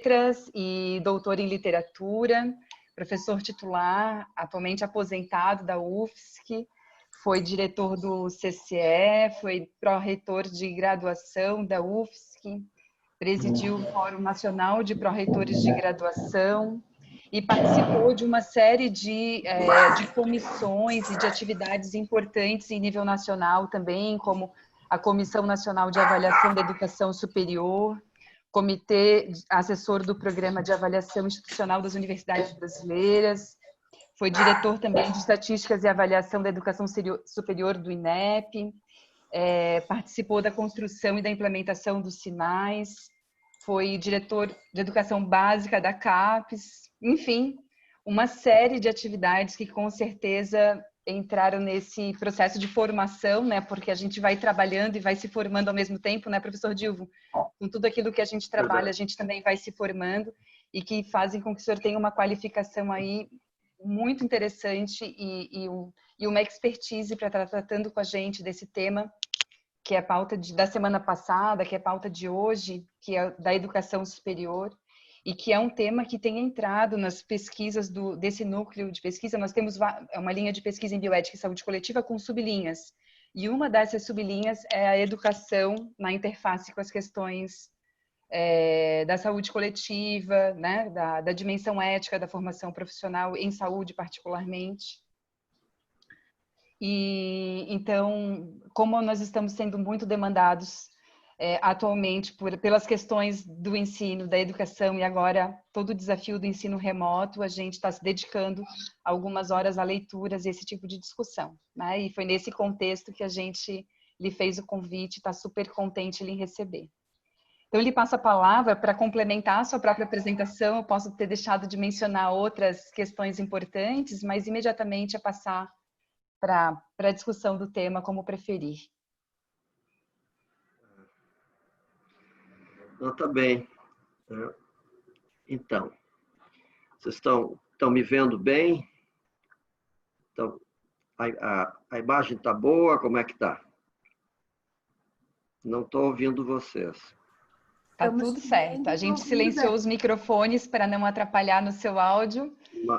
letras e doutor em literatura, professor titular, atualmente aposentado da UFSC, foi diretor do CCE, foi pró-reitor de graduação da UFSC, presidiu o Fórum Nacional de Pró-Reitores de Graduação e participou de uma série de comissões e de atividades importantes em nível nacional também, como a Comissão Nacional de Avaliação da Educação Superior, Comitê Assessor do Programa de Avaliação Institucional das Universidades Brasileiras, foi diretor também de Estatísticas e Avaliação da Educação Superior do INEP, participou da construção e da implementação dos sinais, foi diretor de Educação Básica da CAPES, enfim, uma série de atividades que com certeza entraram nesse processo de formação, né? Porque a gente vai trabalhando e vai se formando ao mesmo tempo, né, professor Dilvo? Com tudo aquilo que a gente trabalha, a gente também vai se formando e que fazem com que o senhor tenha uma qualificação aí muito interessante e uma expertise para estar tratando com a gente desse tema, que é a pauta da semana passada, que é a pauta de hoje, que é da educação superior, e que é um tema que tem entrado nas pesquisas desse núcleo de pesquisa. Nós temos uma linha de pesquisa em bioética e saúde coletiva com sublinhas, e uma dessas sublinhas é a educação na interface com as questões da saúde coletiva, né, da dimensão ética da formação profissional em saúde particularmente. E então, como nós estamos sendo muito demandados atualmente pelas questões do ensino, da educação e agora todo o desafio do ensino remoto, a gente está se dedicando algumas horas a leituras e esse tipo de discussão, né? E foi nesse contexto que a gente lhe fez o convite, está super contente em receber. Então, eu lhe passo a palavra para complementar a sua própria apresentação. Eu posso ter deixado de mencionar outras questões importantes, mas imediatamente a passar para a discussão do tema, como preferir. Tá bem. Então, vocês estão me vendo bem? Então, a imagem está boa? Como é que está? Não estou ouvindo vocês. Está tudo certo. A gente silenciou os microfones para não atrapalhar no seu áudio,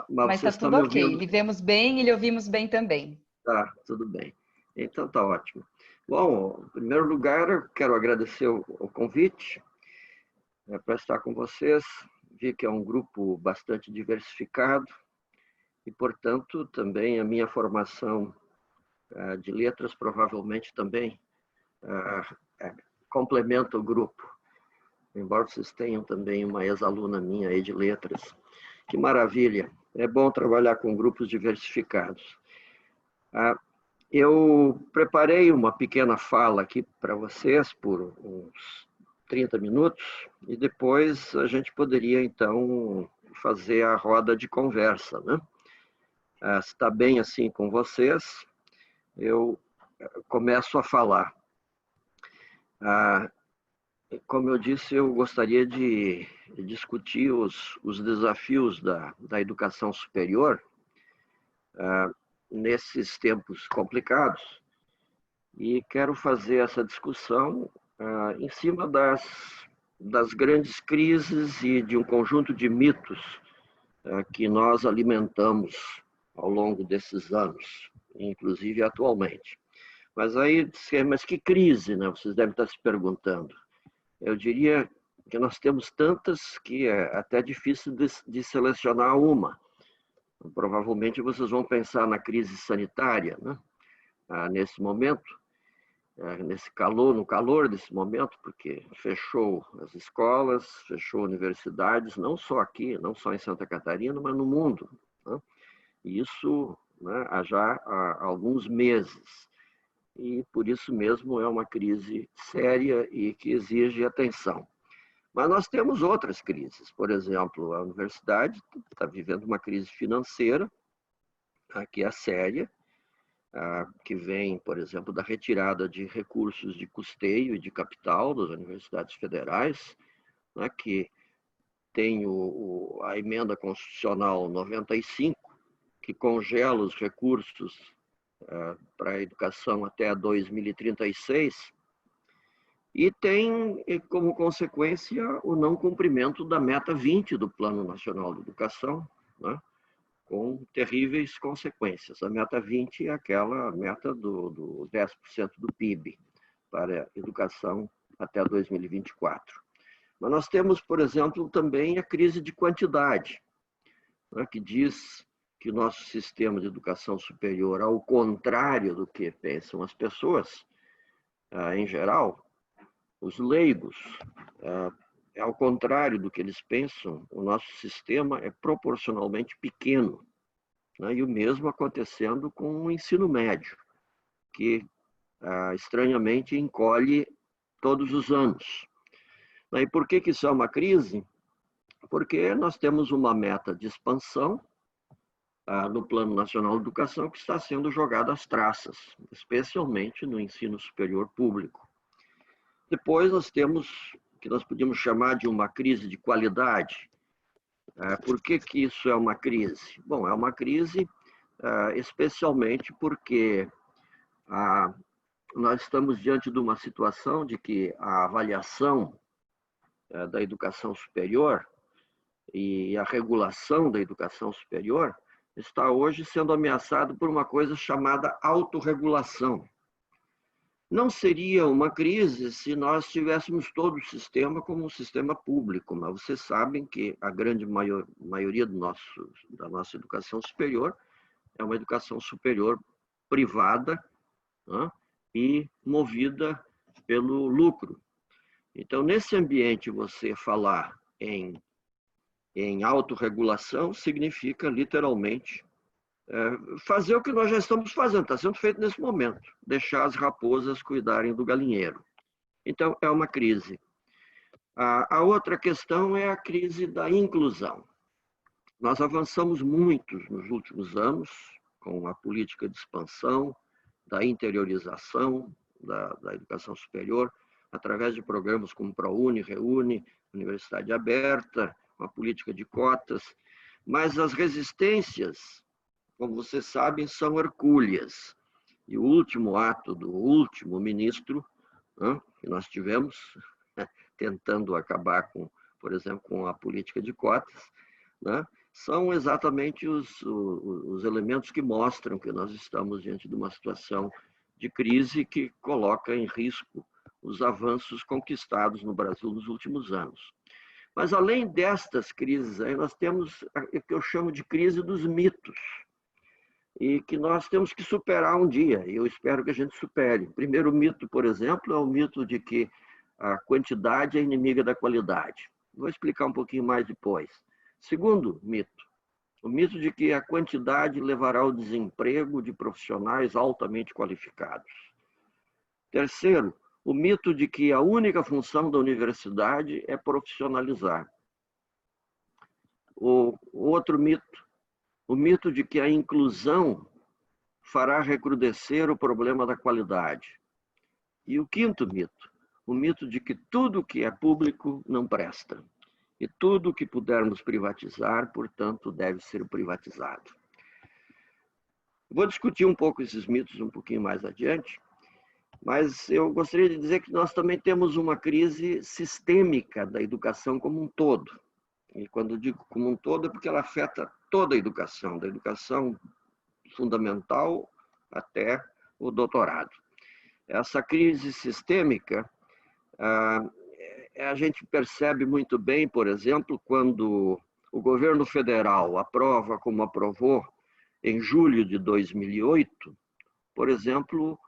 mas está tudo ok. Lhe vemos bem e lhe ouvimos bem também. Tá, tudo bem. Então, tá ótimo. Bom, em primeiro lugar, eu quero agradecer o convite para estar com vocês. Vi que é um grupo bastante diversificado e, portanto, também a minha formação de letras provavelmente também complementa o grupo. Embora vocês tenham também uma ex-aluna minha aí de letras. Que maravilha! É bom trabalhar com grupos diversificados. Eu preparei uma pequena fala aqui para vocês por uns 30 minutos e depois a gente poderia, então, fazer a roda de conversa, né? Se está bem assim com vocês, eu começo a falar. Como eu disse, eu gostaria de discutir os desafios da educação superior nesses tempos complicados e quero fazer essa discussão em cima das grandes crises e de um conjunto de mitos que nós alimentamos ao longo desses anos, inclusive atualmente. Mas aí, mas que crise, né? Vocês devem estar se perguntando. Eu diria que nós temos tantas que é até difícil de selecionar uma. Provavelmente vocês vão pensar na crise sanitária, né? Nesse momento, no calor desse momento, porque fechou as escolas, fechou universidades, não só aqui, não só em Santa Catarina, mas no mundo, né? Isso, né, já há alguns meses. E por isso mesmo é uma crise séria e que exige atenção. Mas nós temos outras crises. Por exemplo, a universidade está vivendo uma crise financeira, que é séria, que vem, por exemplo, da retirada de recursos de custeio e de capital das universidades federais, né, que tem a emenda constitucional 95, que congela os recursos para a educação até 2036, E tem como consequência o não cumprimento da meta 20 do Plano Nacional de Educação, né? Com terríveis consequências. A meta 20 é aquela meta do 10% do PIB para a educação até 2024. Mas nós temos, por exemplo, também a crise de quantidade, né, que diz que o nosso sistema de educação superior, ao contrário do que pensam as pessoas, em geral, os leigos, ao contrário do que eles pensam, o nosso sistema é proporcionalmente pequeno, né, e o mesmo acontecendo com o ensino médio, que estranhamente encolhe todos os anos. E por que isso é uma crise? Porque nós temos uma meta de expansão no Plano Nacional de Educação que está sendo jogada às traças, especialmente no ensino superior público. Depois nós temos o que nós podíamos chamar de uma crise de qualidade. Por que isso é uma crise? Bom, é uma crise especialmente porque nós estamos diante de uma situação de que a avaliação da educação superior e a regulação da educação superior está hoje sendo ameaçado por uma coisa chamada autorregulação. Não seria uma crise se nós tivéssemos todo o sistema como um sistema público, mas vocês sabem que a grande maioria da nossa educação superior é uma educação superior privada, né, e movida pelo lucro. Então, nesse ambiente, você falar em autorregulação significa, literalmente, fazer o que nós já estamos fazendo, está sendo feito nesse momento, deixar as raposas cuidarem do galinheiro. Então, é uma crise. A outra questão é a crise da inclusão. Nós avançamos muito nos últimos anos com a política de expansão, da interiorização da educação superior, através de programas como ProUni, ReUni, Universidade Aberta, uma política de cotas, mas as resistências, como vocês sabem, são hercúleas. E o último ato do último ministro, que nós tivemos, tentando acabar com, por exemplo, com a política de cotas, são exatamente os elementos que mostram que nós estamos diante de uma situação de crise que coloca em risco os avanços conquistados no Brasil nos últimos anos. Mas, além destas crises, aí nós temos o que eu chamo de crise dos mitos, e que nós temos que superar um dia, e eu espero que a gente supere. O primeiro mito, por exemplo, é o mito de que a quantidade é inimiga da qualidade. Vou explicar um pouquinho mais depois. Segundo mito, o mito de que a quantidade levará ao desemprego de profissionais altamente qualificados. Terceiro, o mito de que a única função da universidade é profissionalizar. O outro mito, o mito de que a inclusão fará recrudescer o problema da qualidade. E o quinto mito, o mito de que tudo que é público não presta. E tudo que pudermos privatizar, portanto, deve ser privatizado. Vou discutir um pouco esses mitos um pouquinho mais adiante, mas eu gostaria de dizer que nós também temos uma crise sistêmica da educação como um todo. E quando digo como um todo, é porque ela afeta toda a educação, da educação fundamental até o doutorado. Essa crise sistêmica, a gente percebe muito bem, por exemplo, quando o governo federal aprova, como aprovou em julho de 2008, por exemplo,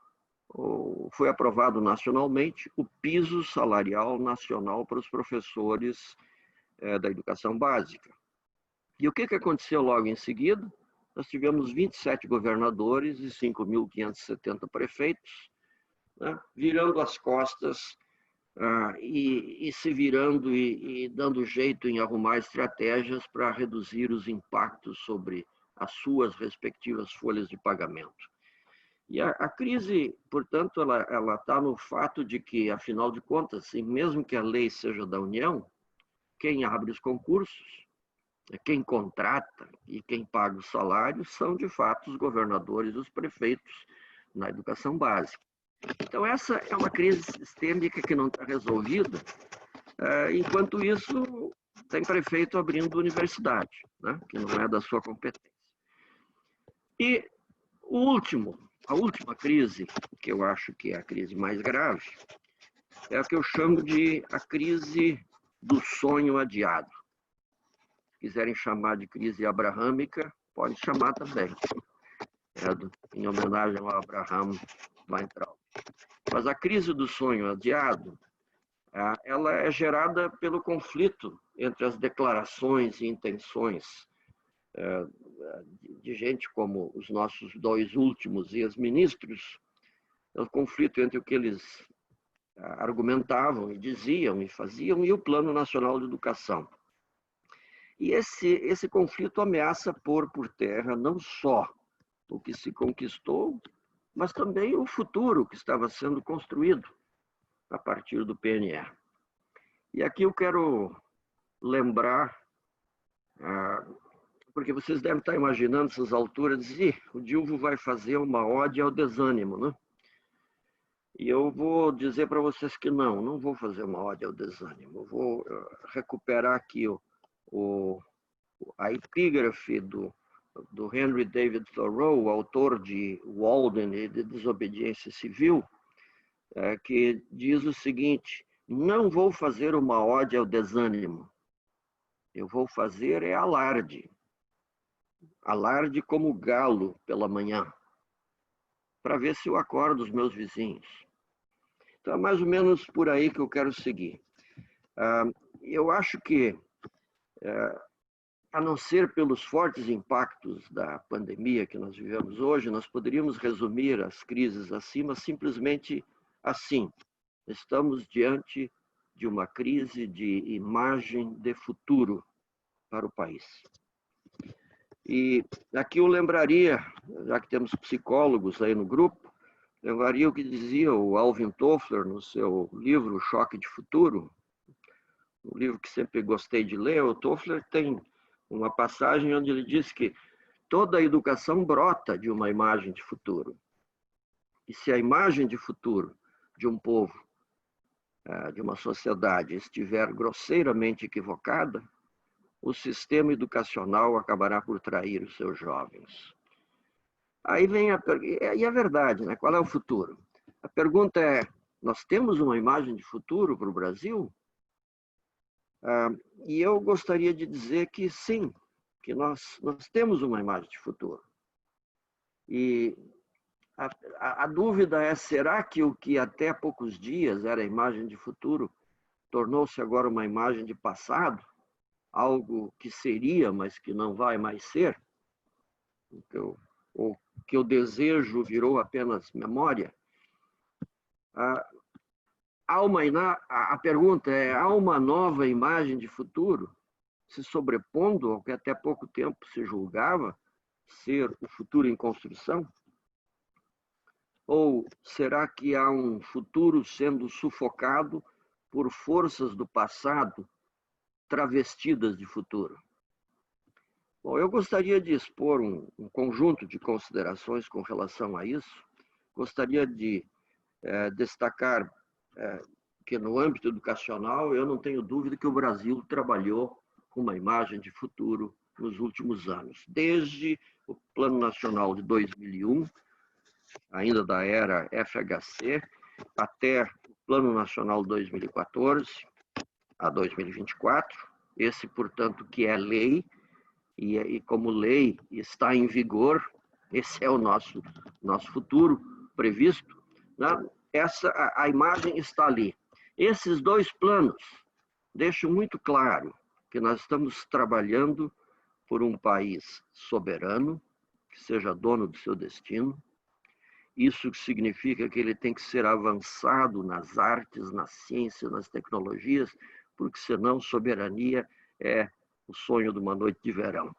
foi aprovado nacionalmente o piso salarial nacional para os professores da educação básica. E o que aconteceu logo em seguida? Nós tivemos 27 governadores e 5.570 prefeitos, né, virando as costas e se virando e dando jeito em arrumar estratégias para reduzir os impactos sobre as suas respectivas folhas de pagamento. E a crise, portanto, ela está no fato de que, afinal de contas, mesmo que a lei seja da União, quem abre os concursos, quem contrata e quem paga os salários são, de fato, os governadores e os prefeitos na educação básica. Então, essa é uma crise sistêmica que não está resolvida. Enquanto isso, tem prefeito abrindo universidade, né, que não é da sua competência. E a última crise, que eu acho que é a crise mais grave, é a que eu chamo de a crise do sonho adiado. Se quiserem chamar de crise abraâmica, pode chamar também, em homenagem ao Abraham Weintraub. Mas a crise do sonho adiado, ela é gerada pelo conflito entre as declarações e intenções de gente como os nossos dois últimos ex-ministros, o conflito entre o que eles argumentavam e diziam e faziam e o Plano Nacional de Educação. E esse conflito ameaça pôr por terra não só o que se conquistou, mas também o futuro que estava sendo construído a partir do PNE. E aqui eu quero lembrar, porque vocês devem estar imaginando essas alturas, o Dilvo vai fazer uma ode ao desânimo, né? E eu vou dizer para vocês que não vou fazer uma ode ao desânimo. Eu vou recuperar aqui a epígrafe do Henry David Thoreau, autor de Walden e de Desobediência Civil, que diz o seguinte: não vou fazer uma ode ao desânimo, eu vou fazer alarde. Alarde como galo pela manhã, para ver se eu acordo os meus vizinhos. Então, é mais ou menos por aí que eu quero seguir. Eu acho que, a não ser pelos fortes impactos da pandemia que nós vivemos hoje, nós poderíamos resumir as crises acima simplesmente assim: estamos diante de uma crise de imagem de futuro para o país. E aqui eu lembraria, já que temos psicólogos aí no grupo, lembraria o que dizia o Alvin Toffler no seu livro Choque de Futuro, um livro que sempre gostei de ler. O Toffler tem uma passagem onde ele diz que toda a educação brota de uma imagem de futuro. E se a imagem de futuro de um povo, de uma sociedade, estiver grosseiramente equivocada, o sistema educacional acabará por trair os seus jovens. Aí vem e é verdade, né? Qual é o futuro? A pergunta é: nós temos uma imagem de futuro para o Brasil? E eu gostaria de dizer que sim, que nós temos uma imagem de futuro. E a dúvida é: será que o que até há poucos dias era a imagem de futuro tornou-se agora uma imagem de passado? Algo que seria, mas que não vai mais ser? Ou que o desejo virou apenas memória? A pergunta é: há uma nova imagem de futuro se sobrepondo ao que até pouco tempo se julgava ser o futuro em construção? Ou será que há um futuro sendo sufocado por forças do passado travestidas de futuro? Bom, eu gostaria de expor um conjunto de considerações com relação a isso. Gostaria de destacar que no âmbito educacional eu não tenho dúvida que o Brasil trabalhou com uma imagem de futuro nos últimos anos, desde o Plano Nacional de 2001, ainda da era FHC, até o Plano Nacional 2014 a 2024, esse, portanto, que é lei, e como lei está em vigor, esse é o nosso futuro previsto, né? A imagem está ali. Esses dois planos deixam muito claro que nós estamos trabalhando por um país soberano, que seja dono do seu destino. Isso significa que ele tem que ser avançado nas artes, nas ciências, nas tecnologias, porque senão soberania é o sonho de uma noite de verão.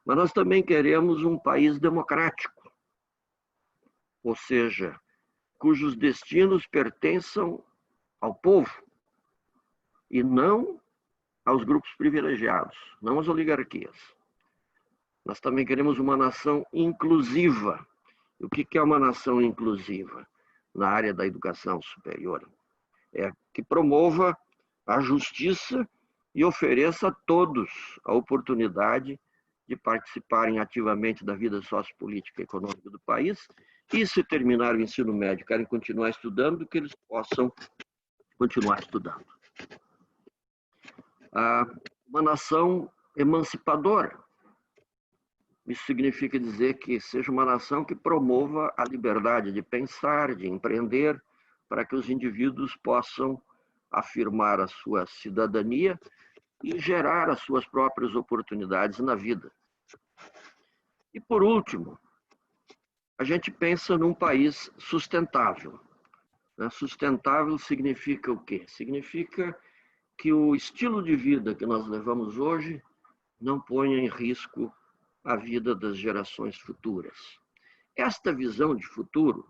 Mas nós também queremos um país democrático, ou seja, cujos destinos pertençam ao povo e não aos grupos privilegiados, não às oligarquias. Nós também queremos uma nação inclusiva. E o que é uma nação inclusiva? na área da educação superior. Que promova a justiça e ofereça a todos a oportunidade de participarem ativamente da vida sociopolítica e econômica do país, e se terminar o ensino médio, querem continuar estudando, que eles possam continuar estudando. Uma nação emancipadora. Isso significa dizer que seja uma nação que promova a liberdade de pensar, de empreender, para que os indivíduos possam afirmar a sua cidadania e gerar as suas próprias oportunidades na vida. E, por último, a gente pensa num país sustentável. Sustentável significa o quê? Significa que o estilo de vida que nós levamos hoje não ponha em risco a vida das gerações futuras. Esta visão de futuro,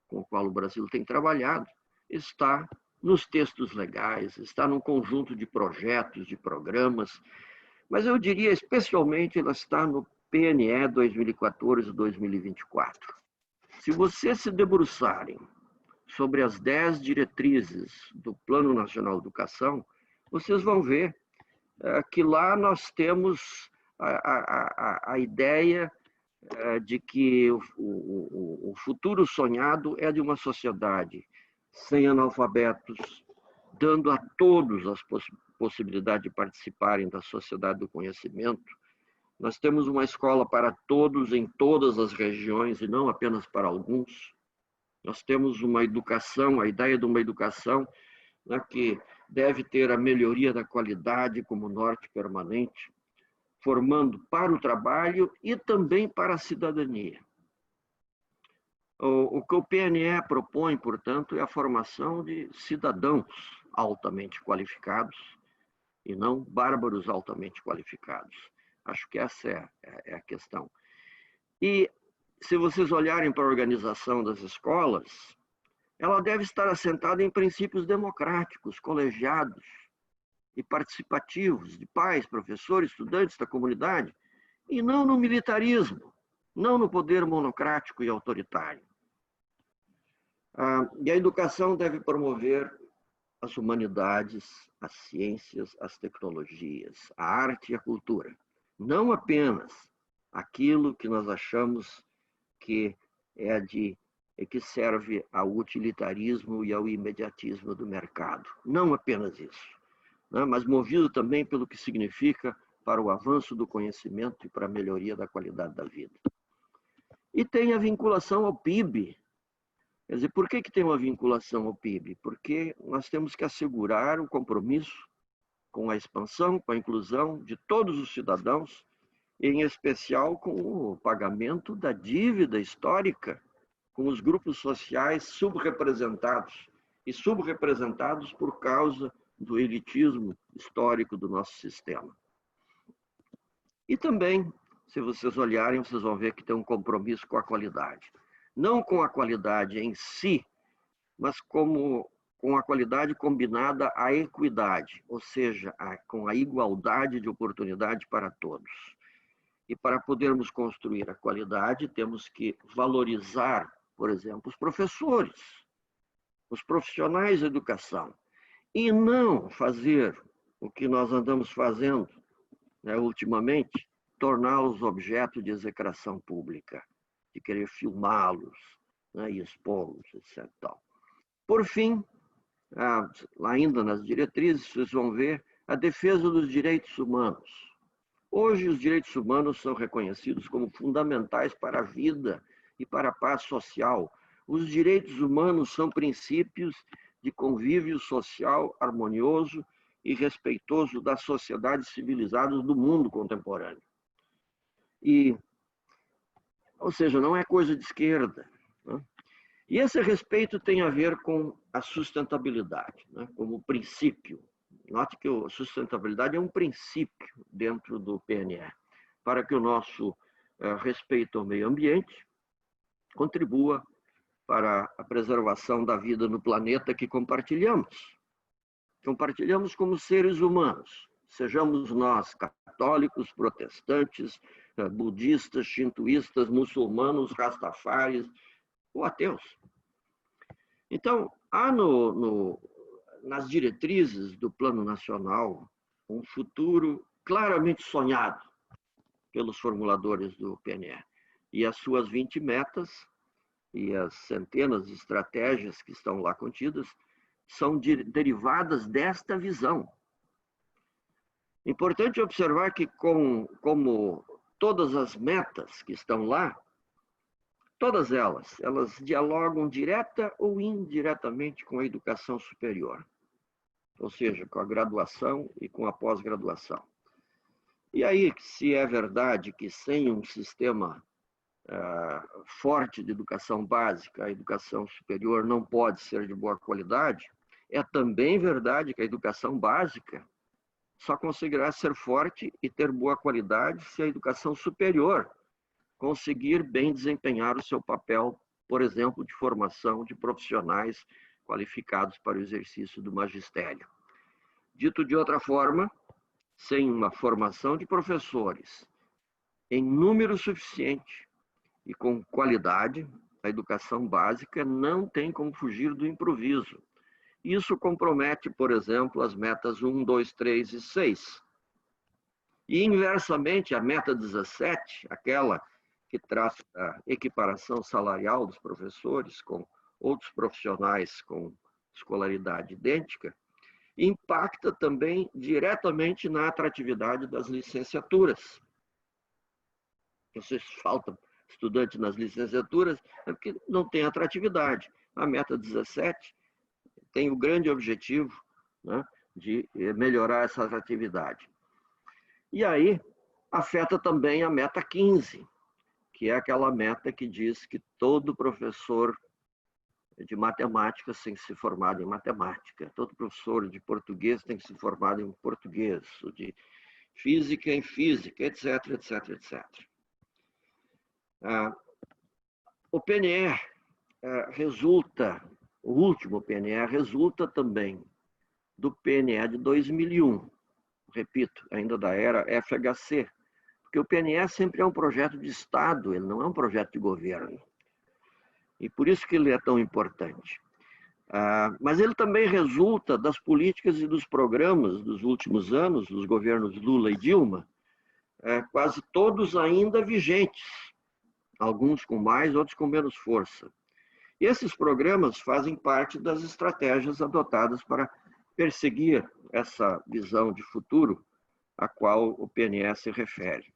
com a qual o Brasil tem trabalhado, está nos textos legais, está num conjunto de projetos, de programas, mas eu diria especialmente ela está no PNE 2014-2024. Se vocês se debruçarem sobre as 10 diretrizes do Plano Nacional de Educação, vocês vão ver que lá nós temos a ideia de que o futuro sonhado é de uma sociedade sem analfabetos, dando a todos as possibilidade de participarem da sociedade do conhecimento. Nós temos uma escola para todos em todas as regiões e não apenas para alguns. Nós temos uma educação, a ideia de uma educação, né, que deve ter a melhoria da qualidade como norte permanente, formando para o trabalho e também para a cidadania. O que o PNE propõe, portanto, é a formação de cidadãos altamente qualificados e não bárbaros altamente qualificados. Acho que essa é a questão. E se vocês olharem para a organização das escolas, ela deve estar assentada em princípios democráticos, colegiados e participativos de pais, professores, estudantes da comunidade, e não no militarismo, não no poder monocrático e autoritário. E a educação deve promover as humanidades, as ciências, as tecnologias, a arte e a cultura. Não apenas aquilo que nós achamos que que serve ao utilitarismo e ao imediatismo do mercado. Não apenas isso, né? Mas movido também pelo que significa para o avanço do conhecimento e para a melhoria da qualidade da vida. E tem a vinculação ao PIB. Quer dizer, por que tem uma vinculação ao PIB? Porque nós temos que assegurar o compromisso com a expansão, com a inclusão de todos os cidadãos, em especial com o pagamento da dívida histórica com os grupos sociais subrepresentados e subrepresentados por causa do elitismo histórico do nosso sistema. E também, se vocês olharem, vocês vão ver que tem um compromisso com a qualidade. Não com a qualidade em si, mas com a qualidade combinada à equidade, ou seja, com a igualdade de oportunidade para todos. E para podermos construir a qualidade, temos que valorizar, por exemplo, os professores, os profissionais da educação, e não fazer o que nós andamos fazendo, né, ultimamente, torná-los objeto de execração pública, de querer filmá-los, né, e expô-los, etc. Por fim, ainda nas diretrizes, vocês vão ver a defesa dos direitos humanos. Hoje, os direitos humanos são reconhecidos como fundamentais para a vida e para a paz social. Os direitos humanos são princípios de convívio social harmonioso e respeitoso das sociedades civilizadas do mundo contemporâneo. Ou seja, não é coisa de esquerda, né? E esse respeito tem a ver com a sustentabilidade, né, como princípio. Note que a sustentabilidade é um princípio dentro do PNE, para que o nosso respeito ao meio ambiente contribua para a preservação da vida no planeta que compartilhamos. Compartilhamos como seres humanos, sejamos nós católicos, protestantes, budistas, shintoístas, muçulmanos, rastafaris ou ateus. Então, há nas diretrizes do Plano Nacional um futuro claramente sonhado pelos formuladores do PNE. E as suas 20 metas e as centenas de estratégias que estão lá contidas são derivadas desta visão. Importante observar que, como todas as metas que estão lá, todas elas dialogam direta ou indiretamente com a educação superior, ou seja, com a graduação e com a pós-graduação. E aí, se é verdade que sem um sistema forte de educação básica, a educação superior não pode ser de boa qualidade, é também verdade que a educação básica só conseguirá ser forte e ter boa qualidade se a educação superior conseguir bem desempenhar o seu papel, por exemplo, de formação de profissionais qualificados para o exercício do magistério. Dito de outra forma, sem uma formação de professores em número suficiente e com qualidade, a educação básica não tem como fugir do improviso. Isso compromete, por exemplo, as metas 1, 2, 3 e 6. E, inversamente, a meta 17, aquela que trata da equiparação salarial dos professores com outros profissionais com escolaridade idêntica, impacta também diretamente na atratividade das licenciaturas. Se falta estudante nas licenciaturas, é porque não tem atratividade. A meta 17 tem o grande objetivo, né, de melhorar essa atratividade. E aí, afeta também a meta 15, que é aquela meta que diz que todo professor de matemática tem que se formar em matemática, todo professor de português tem que se formar em português, de física em física, etc, etc, etc. O PNE o último PNE resulta também do PNE de 2001, repito, ainda da era FHC, porque o PNE sempre é um projeto de Estado, ele não é um projeto de governo. E por isso que ele é tão importante. Mas ele também resulta das políticas e dos programas dos últimos anos, dos governos Lula e Dilma, quase todos ainda vigentes, alguns com mais, outros com menos força. E esses programas fazem parte das estratégias adotadas para perseguir essa visão de futuro a qual o PNE se refere.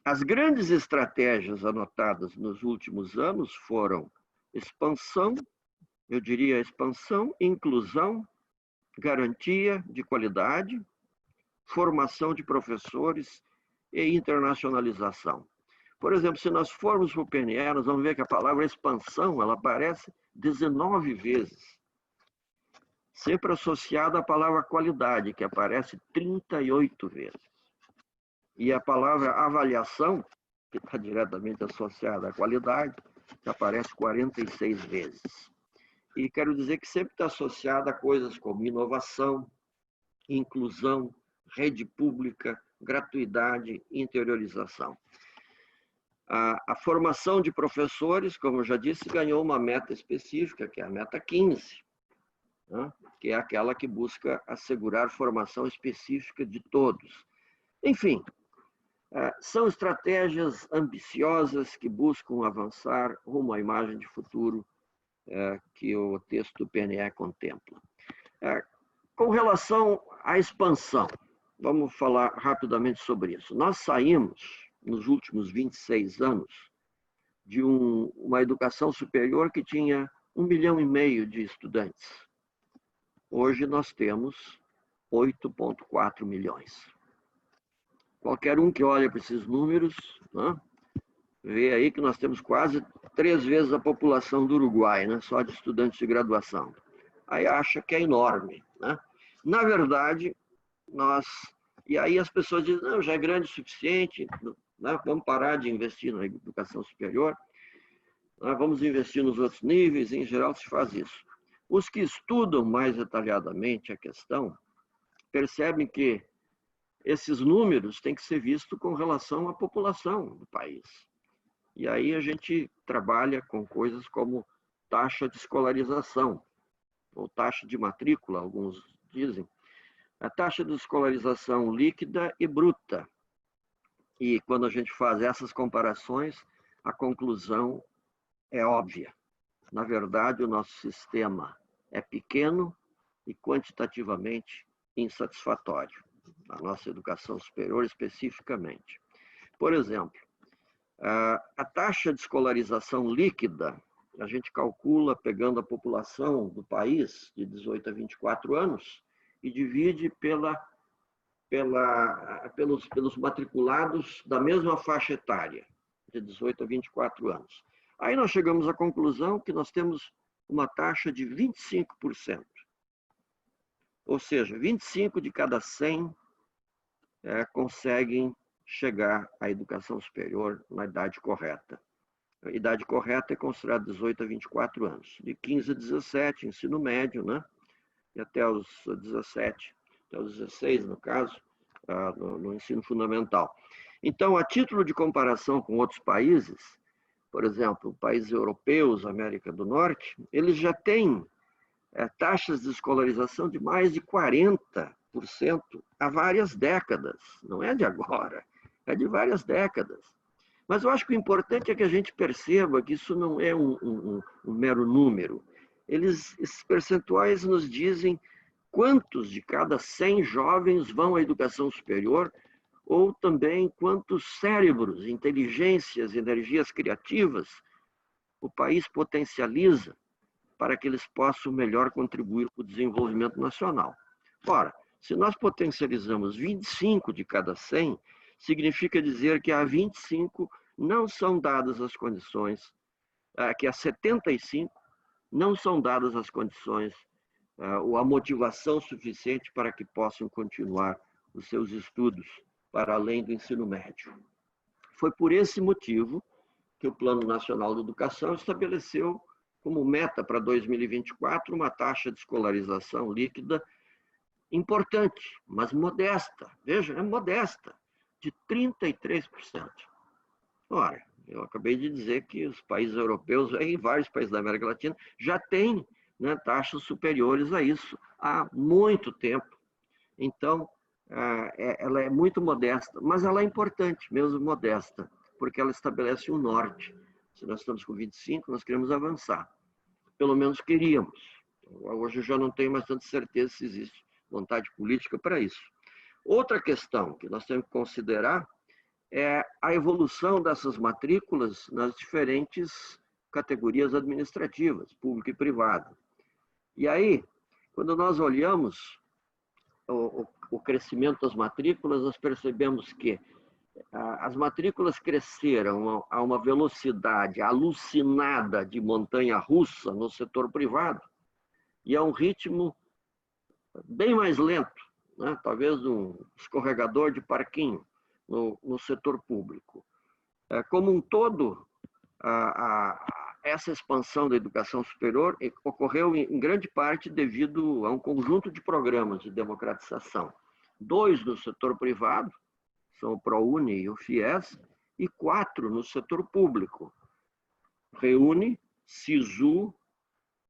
As grandes estratégias anotadas nos últimos anos foram expansão, eu diria expansão, inclusão, garantia de qualidade, formação de professores e internacionalização. Por exemplo, se nós formos para o PNE, nós vamos ver que a palavra expansão, ela aparece 19 vezes. Sempre associada à palavra qualidade, que aparece 38 vezes. E a palavra avaliação, que está diretamente associada à qualidade, que aparece 46 vezes. E quero dizer que sempre está associada a coisas como inovação, inclusão, rede pública, gratuidade, interiorização. A formação de professores, como eu já disse, ganhou uma meta específica, que é a meta 15, né? Que é aquela que busca assegurar formação específica de todos. Enfim, são estratégias ambiciosas que buscam avançar rumo à imagem de futuro que o texto do PNE contempla. Com relação à expansão, vamos falar rapidamente sobre isso. Nós saímos, nos últimos 26 anos, de uma educação superior que tinha 1,5 milhão de estudantes. Hoje nós temos 8,4 milhões. Qualquer um que olha para esses números, né, vê aí que nós temos quase 3 vezes a população do Uruguai, né, só de estudantes de graduação. Aí acha que é enorme, né? Na verdade, e aí as pessoas dizem, não, já é grande o suficiente, né? Vamos parar de investir na educação superior, né? Vamos investir nos outros níveis, em geral se faz isso. Os que estudam mais detalhadamente a questão percebem que esses números têm que ser vistos com relação à população do país. E aí a gente trabalha com coisas como taxa de escolarização, ou taxa de matrícula, alguns dizem. A taxa de escolarização líquida e bruta. E quando a gente faz essas comparações, a conclusão é óbvia. Na verdade, o nosso sistema é pequeno e quantitativamente insatisfatório. A nossa educação superior especificamente. Por exemplo, a taxa de escolarização líquida, a gente calcula pegando a população do país de 18 a 24 anos e divide pelos matriculados da mesma faixa etária, de 18 a 24 anos. Aí nós chegamos à conclusão que nós temos uma taxa de 25%. Ou seja, 25 de cada 100 conseguem chegar à educação superior na idade correta. A idade correta é considerada 18 a 24 anos. De 15 a 17, ensino médio, né? E até os 17, até os 16, no caso, no ensino fundamental. Então, a título de comparação com outros países, por exemplo, países europeus, América do Norte, eles já têm taxas de escolarização de mais de 40% há várias décadas. Não é de agora, é de várias décadas. Mas eu acho que o importante é que a gente perceba que isso não é um mero número. Esses percentuais nos dizem quantos de cada 100 jovens vão à educação superior, ou também quantos cérebros, inteligências, energias criativas o país potencializa para que eles possam melhor contribuir para o desenvolvimento nacional. Ora, se nós potencializamos 25 de cada 100, significa dizer que a 25 não são dadas as condições, que a 75 não são dadas as condições ou a motivação suficiente para que possam continuar os seus estudos para além do ensino médio. Foi por esse motivo que o Plano Nacional de Educação estabeleceu como meta para 2024 uma taxa de escolarização líquida importante, mas modesta. Veja, é modesta, de 33%. Ora, eu acabei de dizer que os países europeus e vários países da América Latina já têm, né, taxas superiores a isso há muito tempo. Então, ela é muito modesta, mas ela é importante, mesmo modesta, porque ela estabelece um norte. Se nós estamos com 25, nós queremos avançar. Pelo menos queríamos. Hoje eu já não tenho mais tanta certeza se existe vontade política para isso. Outra questão que nós temos que considerar é a evolução dessas matrículas nas diferentes categorias administrativas, público e privado. E aí, quando nós olhamos o crescimento das matrículas, nós percebemos que as matrículas cresceram a uma velocidade alucinada de montanha-russa no setor privado e a um ritmo bem mais lento, né? Talvez um escorregador de parquinho no setor público. Como um todo, essa expansão da educação superior ocorreu em grande parte devido a um conjunto de programas de democratização. 2 no setor privado, são o ProUni e o FIES, e 4 no setor público. REUNI, SISU,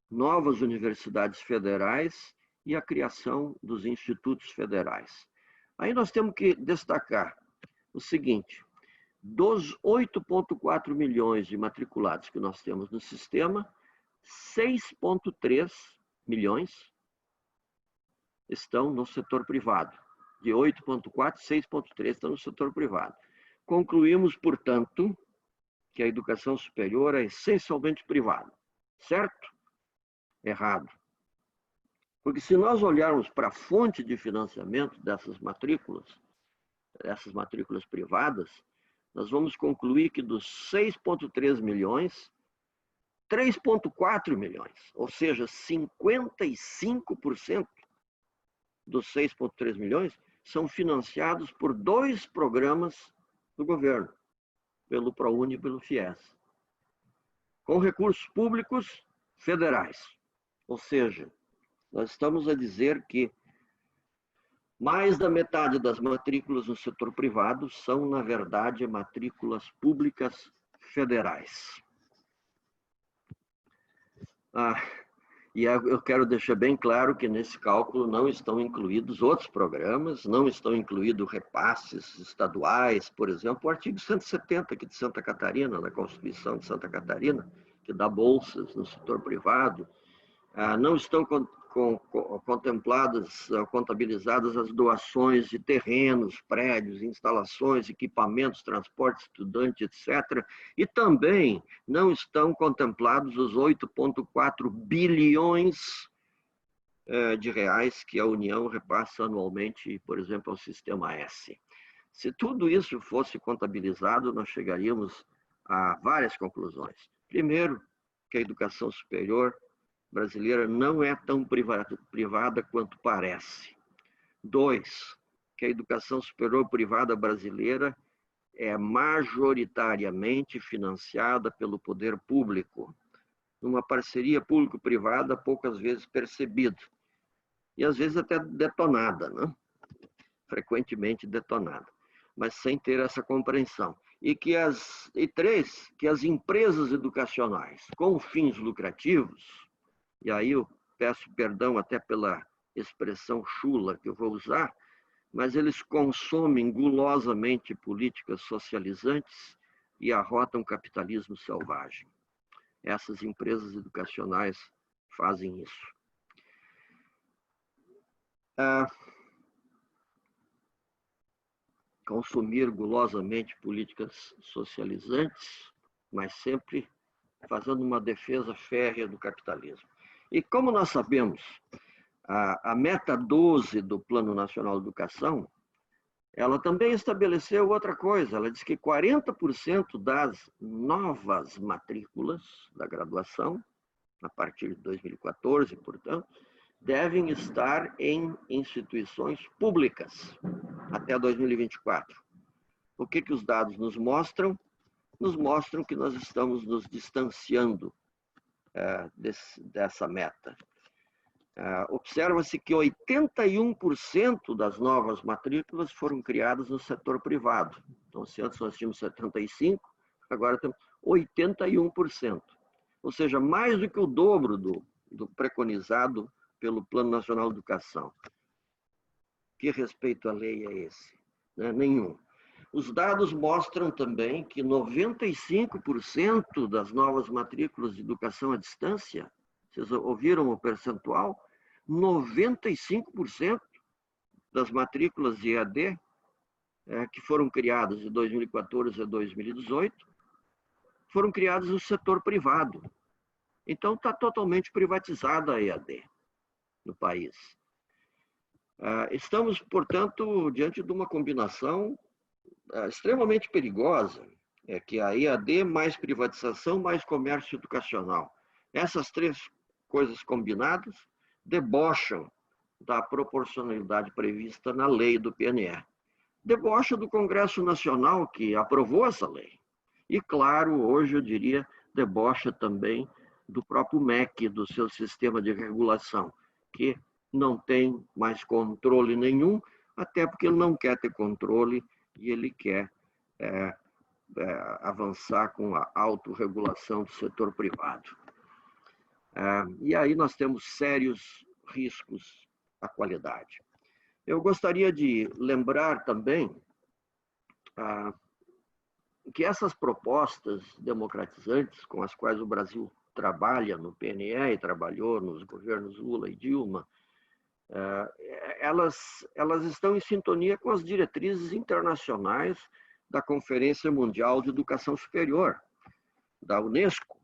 novas universidades federais e a criação dos institutos federais. Aí nós temos que destacar o seguinte: dos 8,4 milhões de matriculados que nós temos no sistema, 6,3 milhões estão no setor privado. De 8,4, 6,3 estão no setor privado. Concluímos, portanto, que a educação superior é essencialmente privada. Certo? Errado. Porque se nós olharmos para a fonte de financiamento dessas matrículas privadas, nós vamos concluir que dos 6,3 milhões, 3,4 milhões, ou seja, 55% dos 6,3 milhões, são financiados por 2 programas do governo, pelo ProUni e pelo FIES, com recursos públicos federais. Ou seja, nós estamos a dizer que mais da metade das matrículas no setor privado são, na verdade, matrículas públicas federais. Ah, e eu quero deixar bem claro que nesse cálculo não estão incluídos outros programas, não estão incluídos repasses estaduais, por exemplo, o artigo 170 aqui de Santa Catarina, da Constituição de Santa Catarina, que dá bolsas no setor privado. Não estão contempladas, contabilizadas as doações de terrenos, prédios, instalações, equipamentos, transporte estudante, etc. E também não estão contemplados os 8,4 bilhões de reais que a União repassa anualmente, por exemplo, ao Sistema S. Se tudo isso fosse contabilizado, nós chegaríamos a várias conclusões. Primeiro, que a educação superior brasileira não é tão privada quanto parece. 2, que a educação superior privada brasileira é majoritariamente financiada pelo poder público, numa parceria público-privada poucas vezes percebida, e às vezes até detonada, né? Frequentemente detonada, mas sem ter essa compreensão. E 3, que as empresas educacionais com fins lucrativos, e aí eu peço perdão até pela expressão chula que eu vou usar, mas eles consomem gulosamente políticas socializantes e arrotam capitalismo selvagem. Essas empresas educacionais fazem isso. Consumir gulosamente políticas socializantes, mas sempre fazendo uma defesa férrea do capitalismo. E como nós sabemos, a meta 12 do Plano Nacional de Educação, ela também estabeleceu outra coisa. Ela diz que 40% das novas matrículas da graduação, a partir de 2014, portanto, devem estar em instituições públicas até 2024. O que os dados nos mostram? Nos mostram que nós estamos nos distanciando dessa meta. Observa-se que 81% das novas matrículas foram criadas no setor privado. Então, se antes nós tínhamos 75%, agora temos 81%. Ou seja, mais do que o dobro do preconizado pelo Plano Nacional de Educação. Que respeito à lei é esse? Nenhum. Os dados mostram também que 95% das novas matrículas de educação à distância, vocês ouviram o percentual? 95% das matrículas de EAD que foram criadas de 2014 a 2018 foram criadas no setor privado. Então, está totalmente privatizada a EAD no país. Estamos, portanto, diante de uma combinação extremamente perigosa, que a EAD mais privatização, mais comércio educacional. Essas 3 coisas combinadas debocham da proporcionalidade prevista na lei do PNE. Debocha do Congresso Nacional, que aprovou essa lei. E, claro, hoje eu diria, debocha também do próprio MEC, do seu sistema de regulação, que não tem mais controle nenhum, até porque ele não quer ter controle e ele quer avançar com a autorregulação do setor privado. E aí nós temos sérios riscos à qualidade. Eu gostaria de lembrar também que essas propostas democratizantes com as quais o Brasil trabalha no PNE e trabalhou nos governos Lula e Dilma, elas estão em sintonia com as diretrizes internacionais da Conferência Mundial de Educação Superior, da Unesco,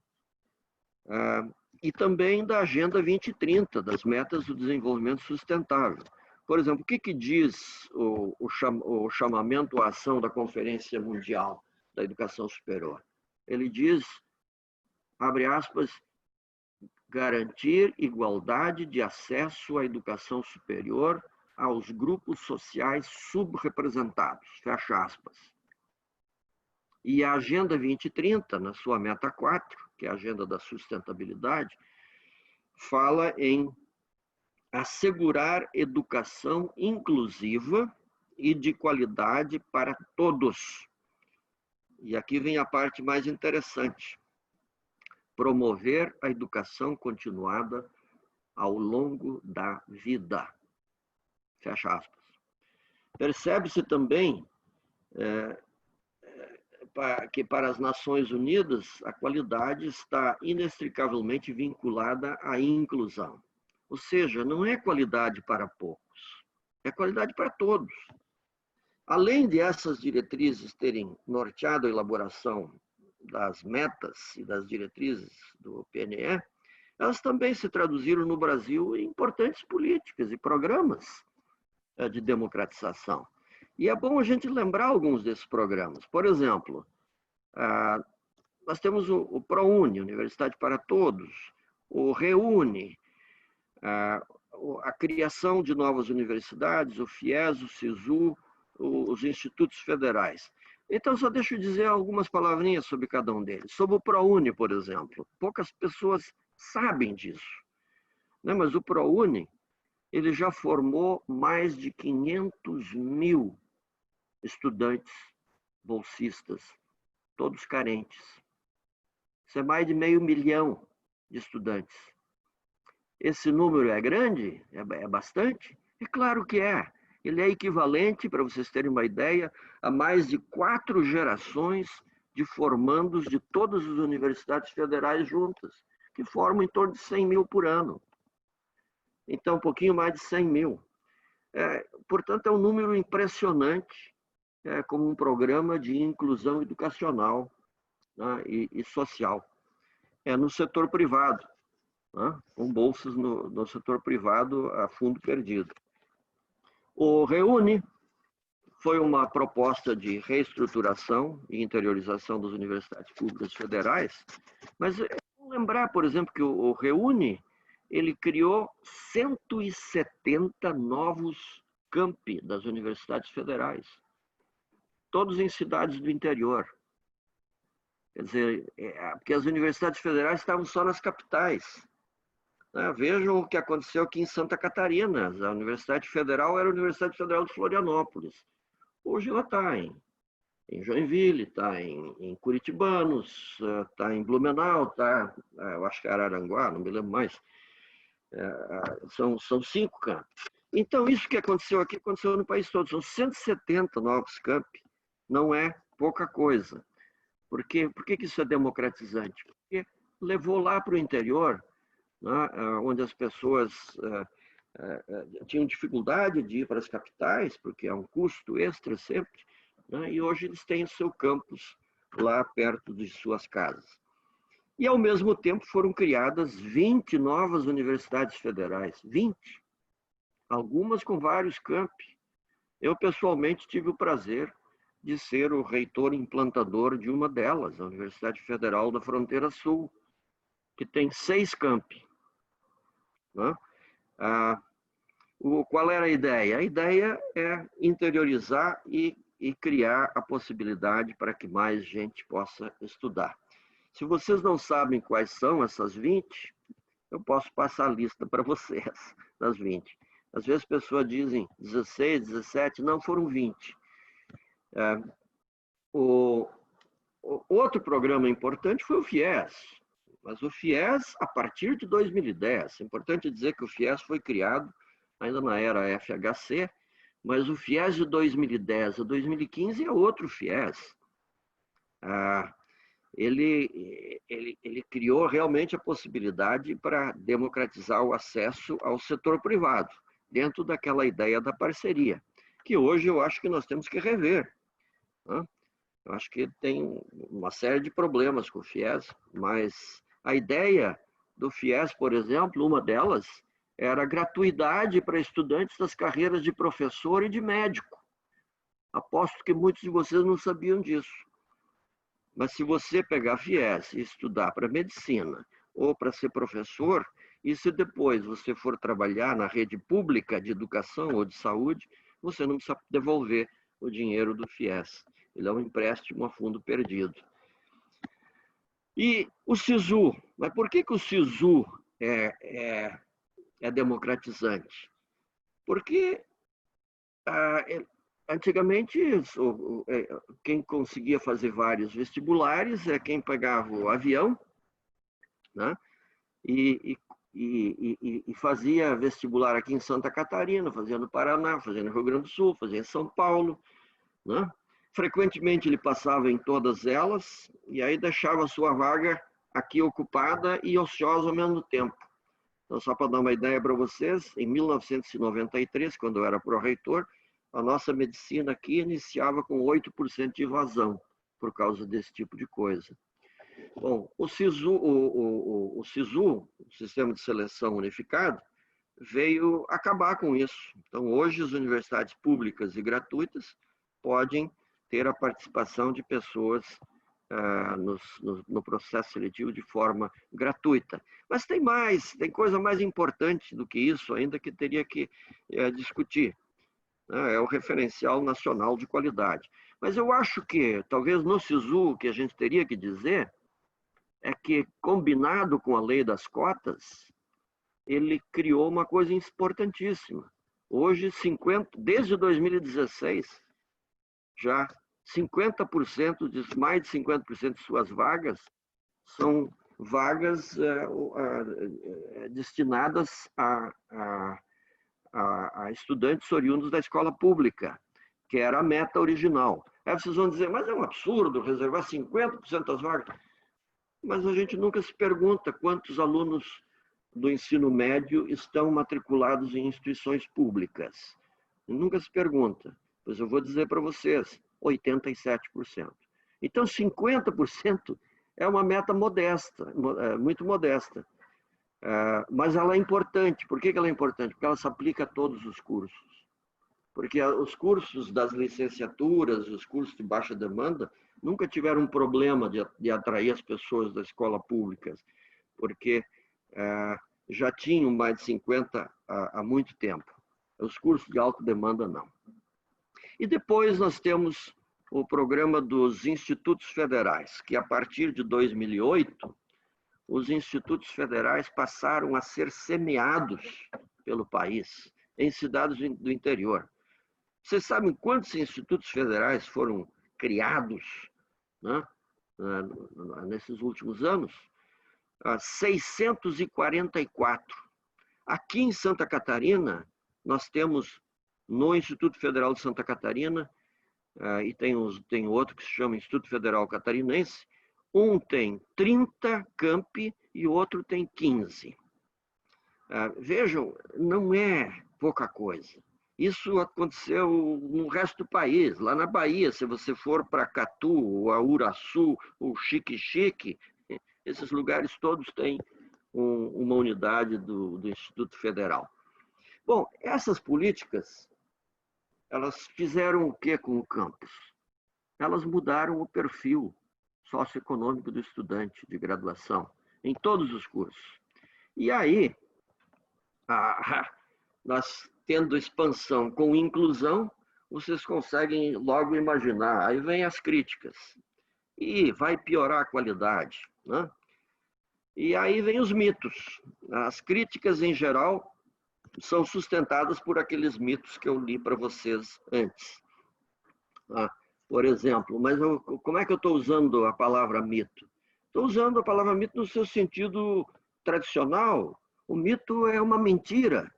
e também da Agenda 2030, das metas do desenvolvimento sustentável. Por exemplo, o que diz o chamamento à ação da Conferência Mundial da Educação Superior? Ele diz, abre aspas, garantir igualdade de acesso à educação superior aos grupos sociais subrepresentados, fecha aspas. E a Agenda 2030, na sua meta 4, que é a Agenda da Sustentabilidade, fala em assegurar educação inclusiva e de qualidade para todos. E aqui vem a parte mais interessante. promover a educação continuada ao longo da vida. Fecha aspas. Percebe-se também que para as Nações Unidas a qualidade está inextricavelmente vinculada à inclusão. Ou seja, não é qualidade para poucos, é qualidade para todos. Além de essas diretrizes terem norteado a elaboração das metas e das diretrizes do PNE, elas também se traduziram no Brasil em importantes políticas e programas de democratização. E é bom a gente lembrar alguns desses programas. Por exemplo, nós temos o ProUni, Universidade para Todos, o ReUni, a criação de novas universidades, o FIES, o SISU, os institutos federais. Então, só deixa eu dizer algumas palavrinhas sobre cada um deles. Sobre o ProUni, por exemplo, poucas pessoas sabem disso, né? Mas o ProUni, ele já formou mais de 500 mil estudantes bolsistas, todos carentes. Isso é mais de 500 mil de estudantes. Esse número é grande? É bastante? É claro que é. Ele é equivalente, para vocês terem uma ideia, a mais de 4 gerações de formandos de todas as universidades federais juntas, que formam em torno de 100 mil por ano. Então, um pouquinho mais de 100 mil. Portanto, é um número impressionante, como um programa de inclusão educacional, né, e social. No setor privado, né, com bolsas no setor privado a fundo perdido. O ReUni foi uma proposta de reestruturação e interiorização das universidades públicas federais, mas vamos lembrar, por exemplo, que o ReUni, ele criou 170 novos campi das universidades federais, todos em cidades do interior. Quer dizer, porque as universidades federais estavam só nas capitais. Vejam o que aconteceu aqui em Santa Catarina. A Universidade Federal era a Universidade Federal de Florianópolis. Hoje ela está em Joinville, está em Curitibanos, está em Blumenau, está, eu acho que é Araranguá, não me lembro mais. São 5 campos. Então, isso que aconteceu aqui, aconteceu no país todo. São 170 novos campi. Não é pouca coisa. Por que isso é democratizante? Porque levou lá para o interior, né, onde as pessoas tinham dificuldade de ir para as capitais, porque é um custo extra sempre, né, e hoje eles têm o seu campus lá perto de suas casas. E, ao mesmo tempo, foram criadas 20 novas universidades federais, 20, algumas com vários campi. Eu, pessoalmente, tive o prazer de ser o reitor implantador de uma delas, a Universidade Federal da Fronteira Sul, que tem 6 campi. Né? Qual era a ideia? A ideia é interiorizar e criar a possibilidade para que mais gente possa estudar. Se vocês não sabem quais são essas 20, eu posso passar a lista para vocês das 20. Às vezes as pessoas dizem 16, 17, não, foram 20. O outro programa importante foi o FIES, mas o FIES a partir de 2010. É importante dizer que o FIES foi criado ainda na era FHC, mas o FIES de 2010 a 2015 é outro FIES. Ele criou realmente a possibilidade para democratizar o acesso ao setor privado, dentro daquela ideia da parceria, que hoje eu acho que nós temos que rever. Né? Eu acho que tem uma série de problemas com o FIES, mas a ideia do FIES, por exemplo, uma delas era a gratuidade para estudantes das carreiras de professor e de médico. Aposto que muitos de vocês não sabiam disso. Mas se você pegar FIES e estudar para medicina ou para ser professor, e se depois você for trabalhar na rede pública de educação ou de saúde, você não precisa devolver o dinheiro do FIES. Ele é um empréstimo a fundo perdido. E o SISU, mas por que o SISU é democratizante? Porque antigamente quem conseguia fazer vários vestibulares é quem pegava o avião né? E, e fazia vestibular aqui em Santa Catarina, fazia no Paraná, fazia no Rio Grande do Sul, fazia em São Paulo, né? Frequentemente ele passava em todas elas e aí deixava a sua vaga aqui ocupada e ociosa ao mesmo tempo. Então, só para dar uma ideia para vocês, em 1993, quando eu era pró-reitor, a nossa medicina aqui iniciava com 8% de evasão, por causa desse tipo de coisa. Bom, o SISU, o Sistema de Seleção Unificado, veio acabar com isso. Então, hoje, as universidades públicas e gratuitas podem ter a participação de pessoas no processo seletivo de forma gratuita. Mas tem mais, tem coisa mais importante do que isso ainda que teria que discutir. É o referencial nacional de qualidade. Mas eu acho que, talvez no SISU, o que a gente teria que dizer é que, combinado com a lei das cotas, ele criou uma coisa importantíssima. Hoje, desde 2016, já 50%, mais de 50% de suas vagas são vagas destinadas a estudantes oriundos da escola pública, que era a meta original. Aí vocês vão dizer, mas é um absurdo reservar 50% das vagas. Mas a gente nunca se pergunta quantos alunos do ensino médio estão matriculados em instituições públicas. Nunca se pergunta. Pois eu vou dizer para vocês, 87%. Então, 50% é uma meta modesta, muito modesta. Mas ela é importante. Por que ela é importante? Porque ela se aplica a todos os cursos. Porque os cursos das licenciaturas, os cursos de baixa demanda, nunca tiveram um problema de atrair as pessoas da escola pública, porque já tinham mais de 50 há muito tempo. Os cursos de alta demanda, não. E depois nós temos o programa dos institutos federais, que a partir de 2008, os institutos federais passaram a ser semeados pelo país, em cidades do interior. Vocês sabem quantos institutos federais foram criados, né, nesses últimos anos? 644. Aqui em Santa Catarina, nós temos no Instituto Federal de Santa Catarina, e tem outro que se chama Instituto Federal Catarinense, um tem 30 campi e o outro tem 15. Vejam, não é pouca coisa. Isso aconteceu no resto do país. Lá na Bahia, se você for para Catu, ou Auraçu, ou Xique-Xique, esses lugares todos têm uma unidade do Instituto Federal. Bom, essas políticas, elas fizeram o que com o campus? Elas mudaram o perfil socioeconômico do estudante de graduação, em todos os cursos. E aí, nós tendo expansão com inclusão, vocês conseguem logo imaginar. Aí vem as críticas. E vai piorar a qualidade, né? E aí vem os mitos. As críticas, em geral, são sustentadas por aqueles mitos que eu li para vocês antes. Por exemplo, mas como é que eu estou usando a palavra mito? Estou usando a palavra mito no seu sentido tradicional. O mito é uma mentira,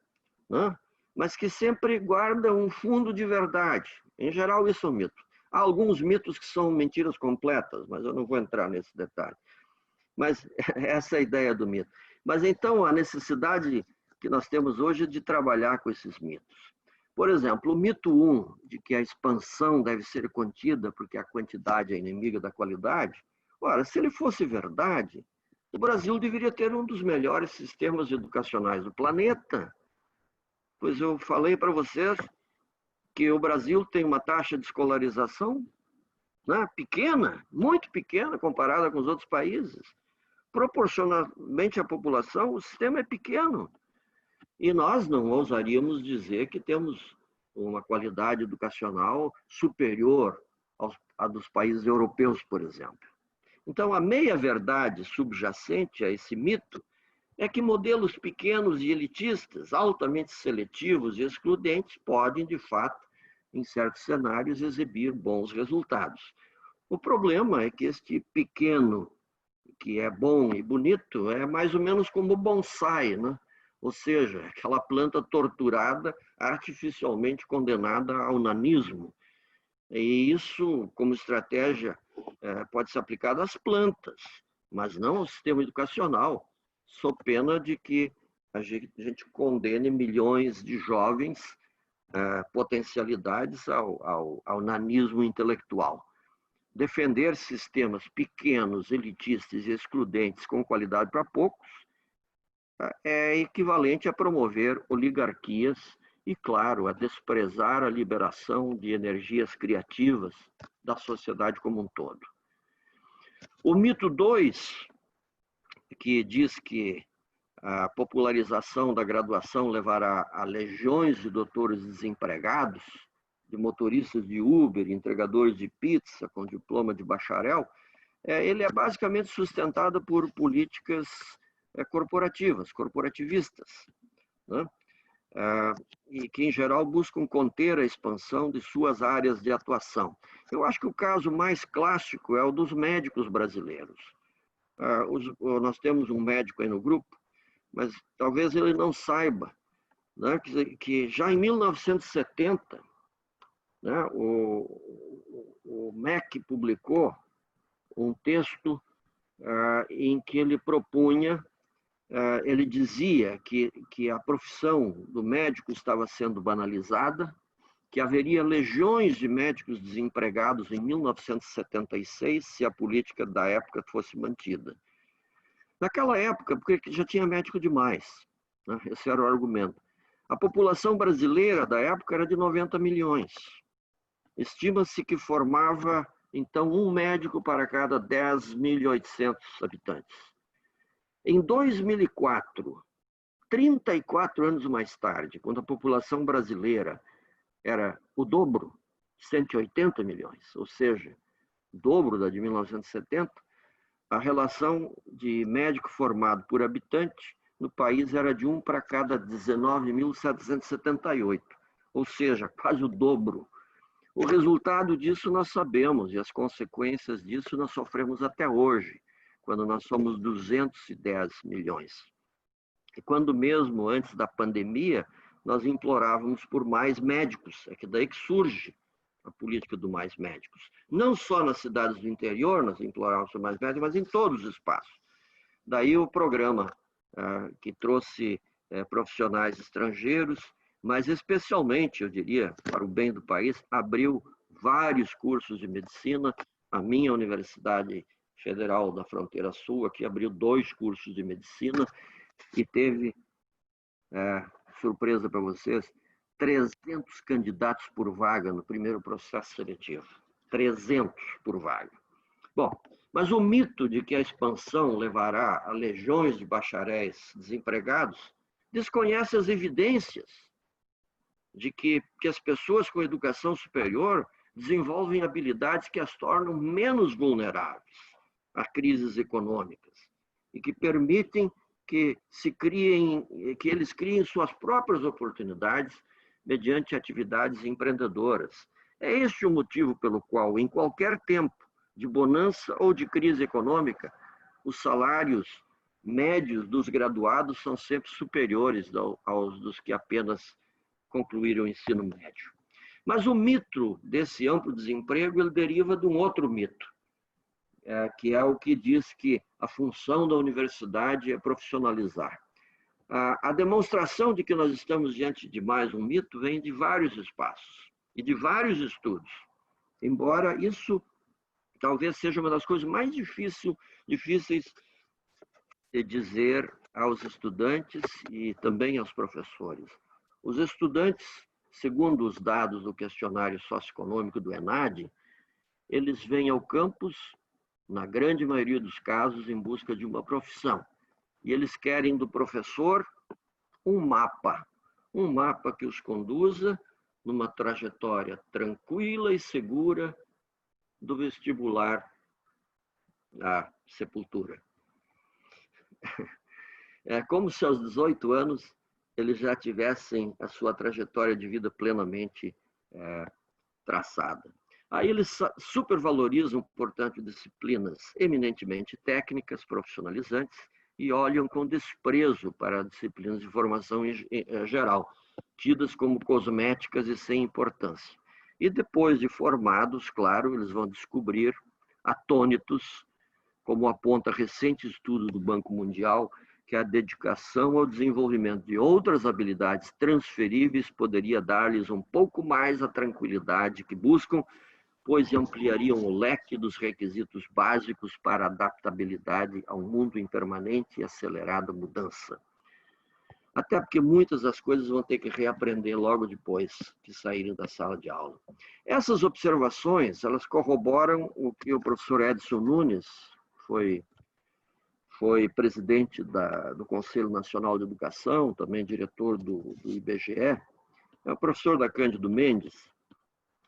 né? Mas que sempre guarda um fundo de verdade. Em geral, isso é um mito. Há alguns mitos que são mentiras completas, mas eu não vou entrar nesse detalhe. Mas essa é a ideia do mito. Mas então, a necessidade que nós temos hoje é de trabalhar com esses mitos. Por exemplo, o mito 1, de que a expansão deve ser contida porque a quantidade é inimiga da qualidade. Ora, se ele fosse verdade, o Brasil deveria ter um dos melhores sistemas educacionais do planeta. Pois eu falei para vocês que o Brasil tem uma taxa de escolarização, né, pequena, muito pequena comparada com os outros países. Proporcionalmente à população, o sistema é pequeno. E nós não ousaríamos dizer que temos uma qualidade educacional superior à dos países europeus, por exemplo. Então, a meia-verdade subjacente a esse mito é que modelos pequenos e elitistas, altamente seletivos e excludentes, podem, de fato, em certos cenários, exibir bons resultados. O problema é que este pequeno que é bom e bonito, é mais ou menos como bonsai, né? Ou seja, aquela planta torturada, artificialmente condenada ao nanismo. E isso, como estratégia, pode ser aplicado às plantas, mas não ao sistema educacional, sob pena de que a gente condene milhões de jovens potencialidades ao nanismo intelectual. Defender sistemas pequenos, elitistas e excludentes com qualidade para poucos é equivalente a promover oligarquias e, claro, a desprezar a liberação de energias criativas da sociedade como um todo. O mito 2, que diz que a popularização da graduação levará a legiões de doutores desempregados, de motoristas de Uber, entregadores de pizza com diploma de bacharel, ele é basicamente sustentado por políticas corporativas, corporativistas, né? E que, em geral, buscam conter a expansão de suas áreas de atuação. Eu acho que o caso mais clássico é o dos médicos brasileiros. Nós temos um médico aí no grupo, mas talvez ele não saiba, né, que já em 1970, né, o MEC publicou um texto em que ele propunha, ele dizia que a profissão do médico estava sendo banalizada, que haveria legiões de médicos desempregados em 1976 se a política da época fosse mantida. Naquela época, porque já tinha médico demais, né? Esse era o argumento. A população brasileira da época era de 90 milhões. Estima-se que formava, então, um médico para cada 10.800 habitantes. Em 2004, 34 anos mais tarde, quando a população brasileira era o dobro, 180 milhões, ou seja, o dobro da de 1970, a relação de médico formado por habitante no país era de 1 para cada 19.778, ou seja, quase o dobro. O resultado disso nós sabemos e as consequências disso nós sofremos até hoje, quando nós somos 210 milhões. E quando mesmo antes da pandemia, nós implorávamos por mais médicos, é que daí que surge a política do mais médicos. Não só nas cidades do interior nós implorávamos por mais médicos, mas em todos os espaços. Daí o programa que trouxe profissionais estrangeiros, mas especialmente, eu diria, para o bem do país, abriu vários cursos de medicina. A minha Universidade Federal da Fronteira Sul aqui abriu 2 cursos de medicina e teve, surpresa para vocês, 300 candidatos por vaga no primeiro processo seletivo. 300 por vaga. Bom, mas o mito de que a expansão levará a legiões de bacharéis desempregados desconhece as evidências de que as pessoas com educação superior desenvolvem habilidades que as tornam menos vulneráveis a crises econômicas e que permitem que eles criem suas próprias oportunidades mediante atividades empreendedoras. É este o motivo pelo qual, em qualquer tempo de bonança ou de crise econômica, os salários médios dos graduados são sempre superiores aos dos que apenas concluíram o ensino médio. Mas o mito desse amplo desemprego ele deriva de um outro mito, que é o que diz que a função da universidade é profissionalizar. A demonstração de que nós estamos diante de mais um mito vem de vários espaços e de vários estudos, embora isso talvez seja uma das coisas mais difíceis de dizer aos estudantes e também aos professores. Os estudantes, segundo os dados do questionário socioeconômico do ENAD, eles vêm ao campus, na grande maioria dos casos, em busca de uma profissão. E eles querem do professor um mapa que os conduza numa trajetória tranquila e segura do vestibular à sepultura. É como se aos 18 anos eles já tivessem a sua trajetória de vida plenamente traçada. Aí eles supervalorizam, portanto, disciplinas eminentemente técnicas, profissionalizantes, e olham com desprezo para disciplinas de formação em geral, tidas como cosméticas e sem importância. E depois de formados, claro, eles vão descobrir, atônitos, como aponta recente estudo do Banco Mundial, que a dedicação ao desenvolvimento de outras habilidades transferíveis poderia dar-lhes um pouco mais a tranquilidade que buscam, pois ampliariam o leque dos requisitos básicos para adaptabilidade a um mundo em permanente e acelerada mudança. Até porque muitas das coisas vão ter que reaprender logo depois que saírem da sala de aula. Essas observações, elas corroboram o que o professor Edson Nunes foi presidente do Conselho Nacional de Educação, também diretor do IBGE, é o professor da Cândido Mendes.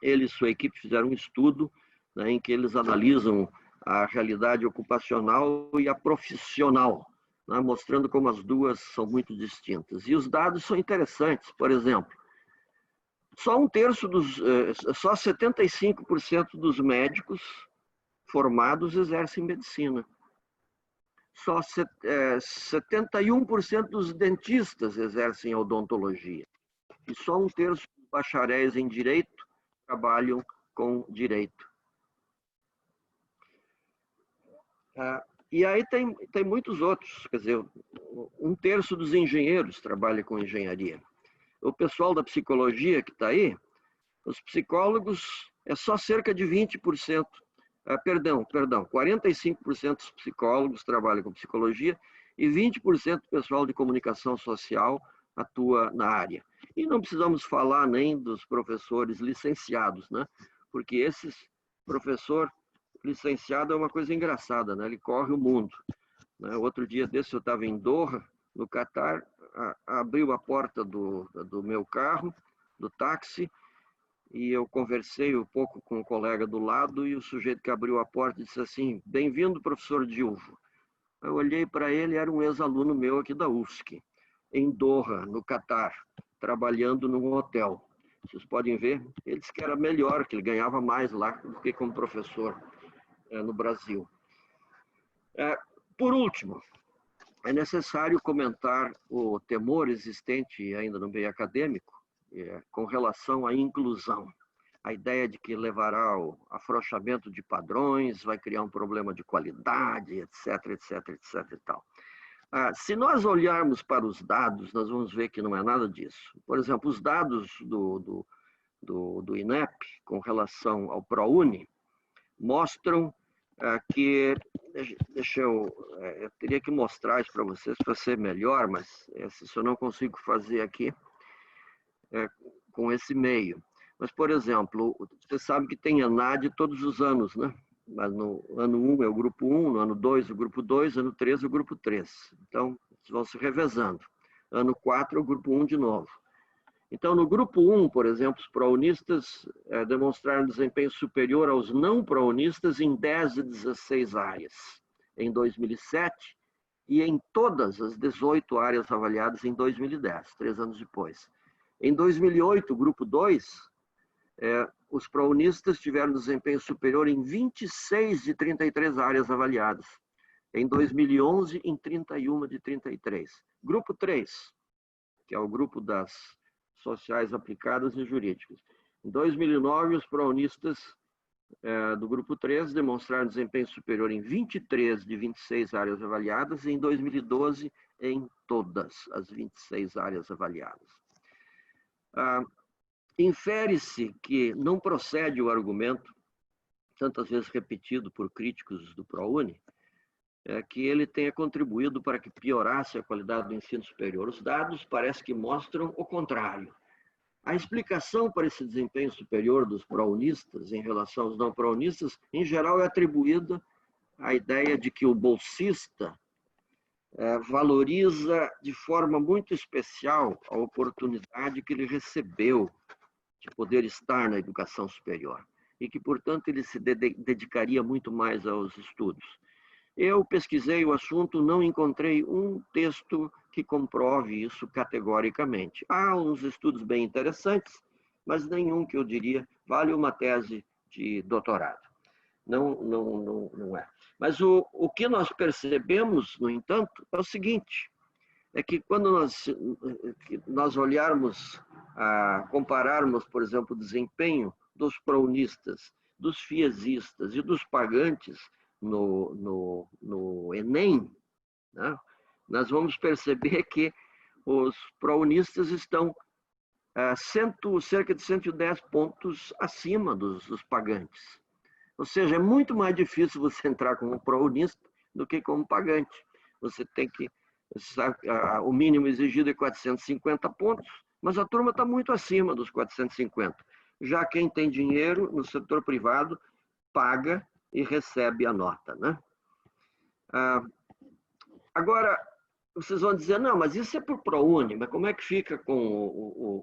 Ele e sua equipe fizeram um estudo, né, em que eles analisam a realidade ocupacional e a profissional, né, mostrando como as duas são muito distintas. E os dados são interessantes. Por exemplo, só 75% dos médicos formados exercem medicina. Só 71% dos dentistas exercem odontologia. E só 1/3 dos bacharéis em direito trabalham com direito. E aí tem muitos outros, quer dizer, 1/3 dos engenheiros trabalha com engenharia. O pessoal da psicologia que está aí, os psicólogos, é só cerca de 20%. 45% dos psicólogos trabalham com psicologia e 20% do pessoal de comunicação social atua na área. E não precisamos falar nem dos professores licenciados, né? Porque professor licenciado é uma coisa engraçada, né? Ele corre o mundo. Né? Outro dia desse eu estava em Doha, no Catar, abriu a porta do meu carro, do táxi, e eu conversei um pouco com o colega do lado, e o sujeito que abriu a porta disse assim: "Bem-vindo, professor Dilvo". Eu olhei para ele, era um ex-aluno meu aqui da UFSC, em Doha, no Catar, trabalhando num hotel. Vocês podem ver, ele disse que era melhor, que ele ganhava mais lá do que como professor no Brasil. Por último, é necessário comentar o temor existente ainda no meio acadêmico com relação à inclusão. A ideia de que levará ao afrouxamento de padrões, vai criar um problema de qualidade, etc, etc, etc e tal. Se nós olharmos para os dados, nós vamos ver que não é nada disso. Por exemplo, os dados do INEP com relação ao ProUni mostram que... eu teria que mostrar isso para vocês para ser melhor, mas isso eu não consigo fazer aqui com esse meio. Mas, por exemplo, você sabe que tem ENAD todos os anos, né? Mas no ano 1 é o grupo 1, no ano 2 o grupo 2, ano 3 o grupo 3. Então, eles vão se revezando. Ano 4 é o grupo 1 de novo. Então, no grupo 1, por exemplo, os pró-unistas demonstraram desempenho superior aos não pró-unistas em 10 de 16 áreas em 2007 e em todas as 18 áreas avaliadas em 2010, 3 anos depois. Em 2008, o grupo 2, os pró-unistas tiveram desempenho superior em 26 de 33 áreas avaliadas. Em 2011, em 31 de 33. Grupo 3, que é o grupo das sociais aplicadas e jurídicas. Em 2009, os pró-unistas do grupo 3 demonstraram desempenho superior em 23 de 26 áreas avaliadas e em 2012 em todas as 26 áreas avaliadas. Infere-se que não procede o argumento, tantas vezes repetido por críticos do ProUni, que ele tenha contribuído para que piorasse a qualidade do ensino superior. Os dados parece que mostram o contrário. A explicação para esse desempenho superior dos pró-unistas em relação aos não pró-unistas, em geral, é atribuída à ideia de que o bolsista valoriza de forma muito especial a oportunidade que ele recebeu de poder estar na educação superior e que, portanto, ele se dedicaria muito mais aos estudos. Eu pesquisei o assunto, não encontrei um texto que comprove isso categoricamente. Há uns estudos bem interessantes, mas nenhum que eu diria vale uma tese de doutorado. Não é. Mas o que nós percebemos, no entanto, é o seguinte, é que quando nós olharmos, compararmos, por exemplo, o desempenho dos prounistas, dos fiesistas e dos pagantes no Enem, né, nós vamos perceber que os prounistas estão cerca de 110 pontos acima dos pagantes. Ou seja, é muito mais difícil você entrar como prounista do que como pagante. Você tem que... O mínimo exigido é 450 pontos, mas a turma está muito acima dos 450. Já quem tem dinheiro no setor privado paga e recebe a nota, né? Agora, vocês vão dizer, não, mas isso é por ProUni, mas como é que fica com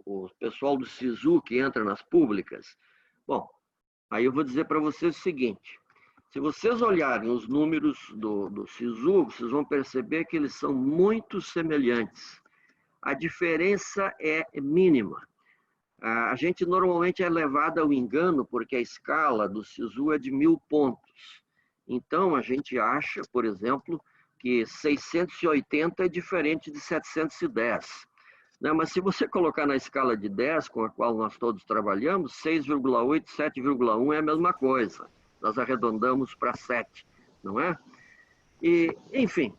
o pessoal do SISU que entra nas públicas? Bom, aí eu vou dizer para vocês o seguinte, se vocês olharem os números do SISU, vocês vão perceber que eles são muito semelhantes. A diferença é mínima. A gente normalmente é levado ao engano porque a escala do SISU é de 1000 pontos. Então, a gente acha, por exemplo, que 680 é diferente de 710. Mas se você colocar na escala de 10, com a qual nós todos trabalhamos, 6,8, 7,1 é a mesma coisa. Nós arredondamos para 7, não é? E, enfim,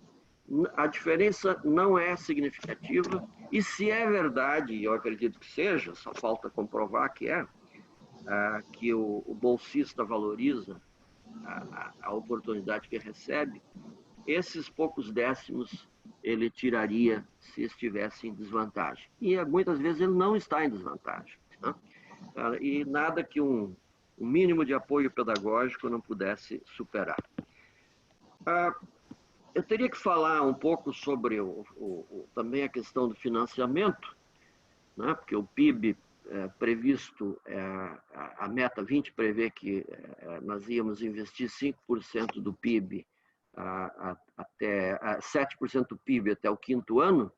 a diferença não é significativa. E se é verdade, e eu acredito que seja, só falta comprovar que é, que o bolsista valoriza a oportunidade que recebe, esses poucos décimos ele tiraria se estivesse em desvantagem. E muitas vezes ele não está em desvantagem, né? E nada que um mínimo de apoio pedagógico não pudesse superar. Eu teria que falar um pouco sobre também a questão do financiamento, né? Porque o PIB previsto, a meta 20 prevê que nós íamos investir 5% do PIB até 7% do PIB até o 5º ano,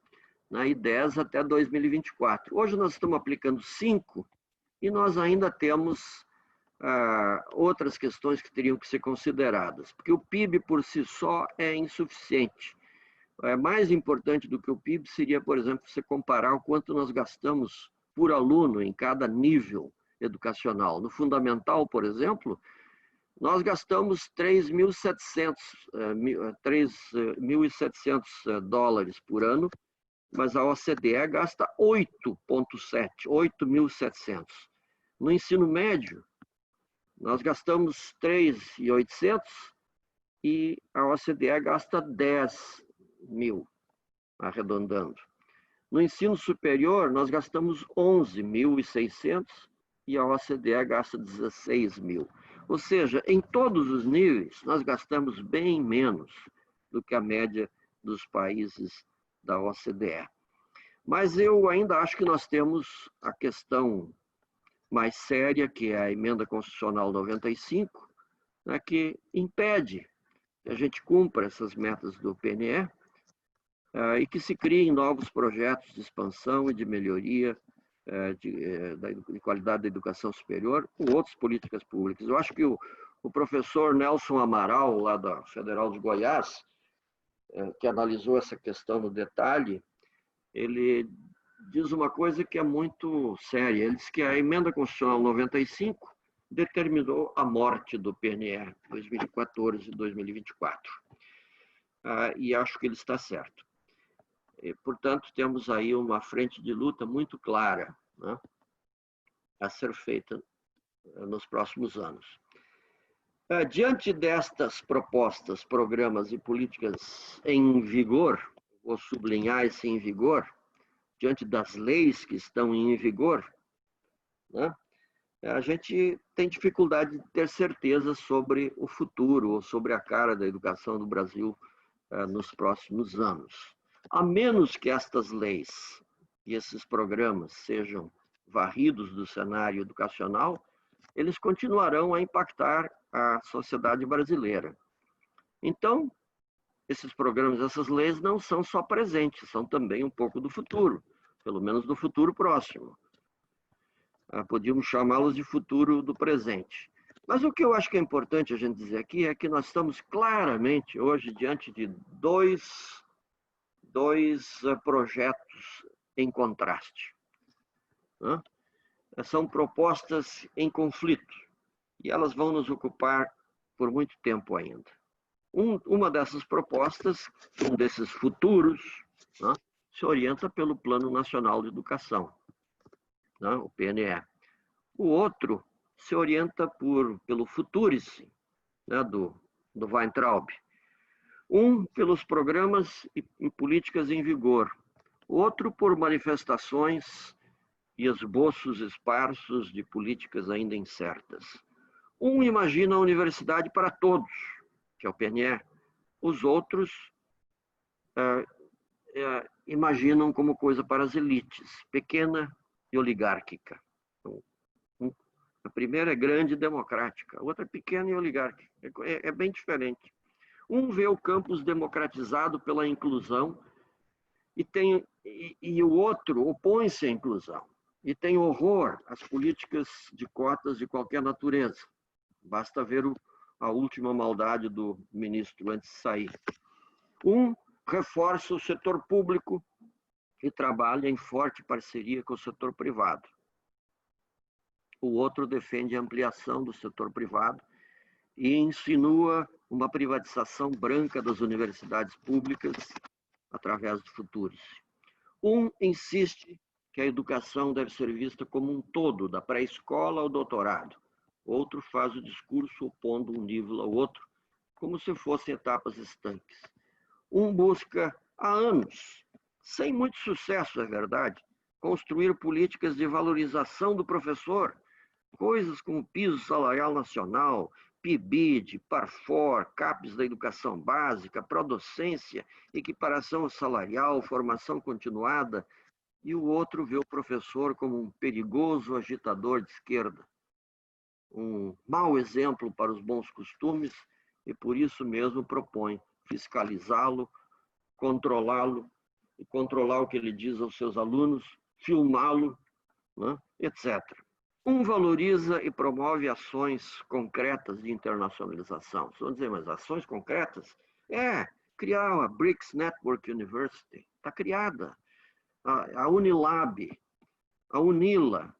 né, e 10% até 2024. Hoje nós estamos aplicando 5% e nós ainda temos outras questões que teriam que ser consideradas, porque o PIB por si só é insuficiente. Mais importante do que o PIB seria, por exemplo, você comparar o quanto nós gastamos por aluno em cada nível educacional. No fundamental, por exemplo, nós gastamos 3.700 dólares por ano, mas a OCDE gasta 8.700. No ensino médio, nós gastamos 3.800 e a OCDE gasta 10.000, arredondando. No ensino superior, nós gastamos 11.600 e a OCDE gasta 16.000. Ou seja, em todos os níveis, nós gastamos bem menos do que a média dos países da OCDE. Mas eu ainda acho que nós temos a questão mais séria, que é a Emenda Constitucional 95, né, que impede que a gente cumpra essas metas do PNE e que se criem novos projetos de expansão e de melhoria de qualidade da educação superior com outras políticas públicas. Eu acho que o professor Nelson Amaral, lá da Federal de Goiás, que analisou essa questão no detalhe, ele diz uma coisa que é muito séria. Ele diz que a Emenda Constitucional 95 determinou a morte do PNE 2014 e 2024. E acho que ele está certo. E, portanto, temos aí uma frente de luta muito clara, né, a ser feita nos próximos anos. Diante destas propostas, programas e políticas em vigor, vou sublinhar esse em vigor, diante das leis que estão em vigor, né, a gente tem dificuldade de ter certeza sobre o futuro, ou sobre a cara da educação do Brasil nos próximos anos. A menos que estas leis e esses programas sejam varridos do cenário educacional, eles continuarão a impactar a sociedade brasileira. Então, esses programas, essas leis não são só presentes, são também um pouco do futuro, pelo menos do futuro próximo. Podíamos chamá-los de futuro do presente. Mas o que eu acho que é importante a gente dizer aqui é que nós estamos claramente hoje diante de dois projetos em contraste, né? São propostas em conflito e elas vão nos ocupar por muito tempo ainda. Uma dessas propostas, um desses futuros, né, se orienta pelo Plano Nacional de Educação, né, o PNE. O outro se orienta pelo Futurice, né, do Weintraub. Um pelos programas e políticas em vigor. Outro por manifestações e esboços esparsos de políticas ainda incertas. Um imagina a universidade para todos, que é o PNE. Os outros imaginam como coisa para as elites, pequena e oligárquica. Então, a primeira é grande e democrática, a outra é pequena e oligárquica. É bem diferente. Um vê o campus democratizado pela inclusão e o outro opõe-se à inclusão. E tem horror às políticas de cotas de qualquer natureza. Basta ver a última maldade do ministro antes de sair. Um reforça o setor público e trabalha em forte parceria com o setor privado. O outro defende a ampliação do setor privado e insinua uma privatização branca das universidades públicas através do Futurice. Um insiste que a educação deve ser vista como um todo, da pré-escola ao doutorado. Outro faz o discurso opondo um nível ao outro, como se fossem etapas estanques. Um busca, há anos, sem muito sucesso, é verdade, construir políticas de valorização do professor, coisas como piso salarial nacional, PIBID, PARFOR, CAPES da educação básica, prodocência, equiparação salarial, formação continuada, e o outro vê o professor como um perigoso agitador de esquerda, um mau exemplo para os bons costumes, e por isso mesmo propõe fiscalizá-lo, controlá-lo, e controlar o que ele diz aos seus alunos, filmá-lo, né, etc. Um valoriza e promove ações concretas de internacionalização. Vocês vão dizer, mas ações concretas? Criar a BRICS Network University. Está criada. A Unilab, a UNILA.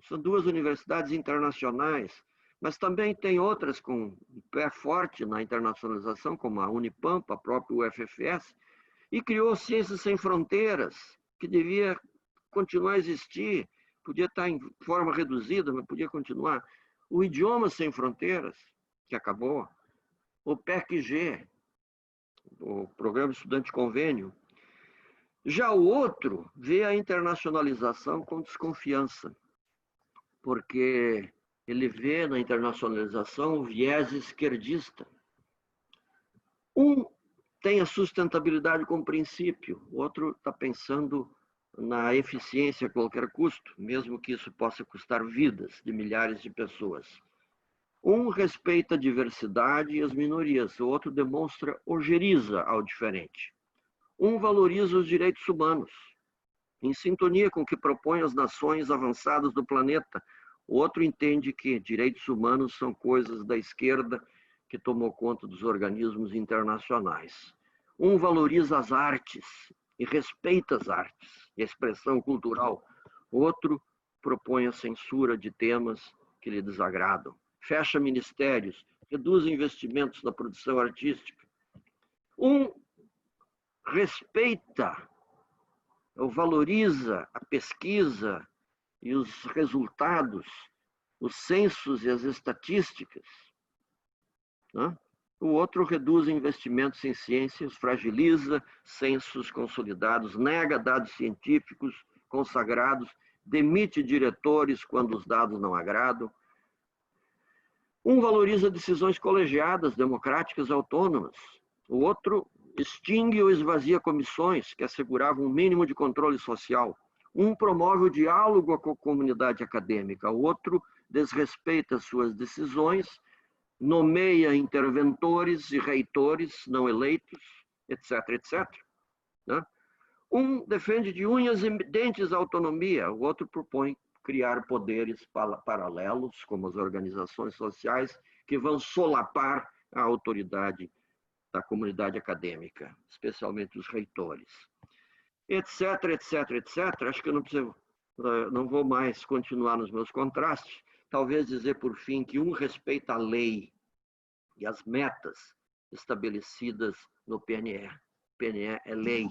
São duas universidades internacionais, mas também tem outras com pé forte na internacionalização, como a Unipampa, a própria UFFS, e criou Ciências Sem Fronteiras, que devia continuar a existir, podia estar em forma reduzida, mas podia continuar. O Idiomas Sem Fronteiras, que acabou, o PECG, o Programa Estudante Convênio. Já o outro vê a internacionalização com desconfiança, porque ele vê na internacionalização o viés esquerdista. Um tem a sustentabilidade como princípio, o outro está pensando na eficiência a qualquer custo, mesmo que isso possa custar vidas de milhares de pessoas. Um respeita a diversidade e as minorias, o outro demonstra ojeriza ao diferente. Um valoriza os direitos humanos, em sintonia com o que propõem as nações avançadas do planeta. O outro entende que direitos humanos são coisas da esquerda que tomou conta dos organismos internacionais. Um valoriza as artes e respeita as artes e a expressão cultural. O outro propõe a censura de temas que lhe desagradam. Fecha ministérios, reduz investimentos na produção artística. Um respeita ou valoriza a pesquisa e os resultados, os censos e as estatísticas, né? O outro reduz investimentos em ciências, fragiliza censos consolidados, nega dados científicos consagrados, demite diretores quando os dados não agradam. Um valoriza decisões colegiadas, democráticas, autônomas. O outro extingue ou esvazia comissões que asseguravam um mínimo de controle social. Um promove o diálogo com a comunidade acadêmica, o outro desrespeita suas decisões, nomeia interventores e reitores não eleitos, etc., etc. Um defende de unhas e dentes a autonomia, o outro propõe criar poderes paralelos, como as organizações sociais, que vão solapar a autoridade da comunidade acadêmica, especialmente os reitores, etc, etc, etc. Acho que eu não vou mais continuar nos meus contrastes. Talvez dizer, por fim, que um respeita a lei e as metas estabelecidas no PNE. O PNE é lei.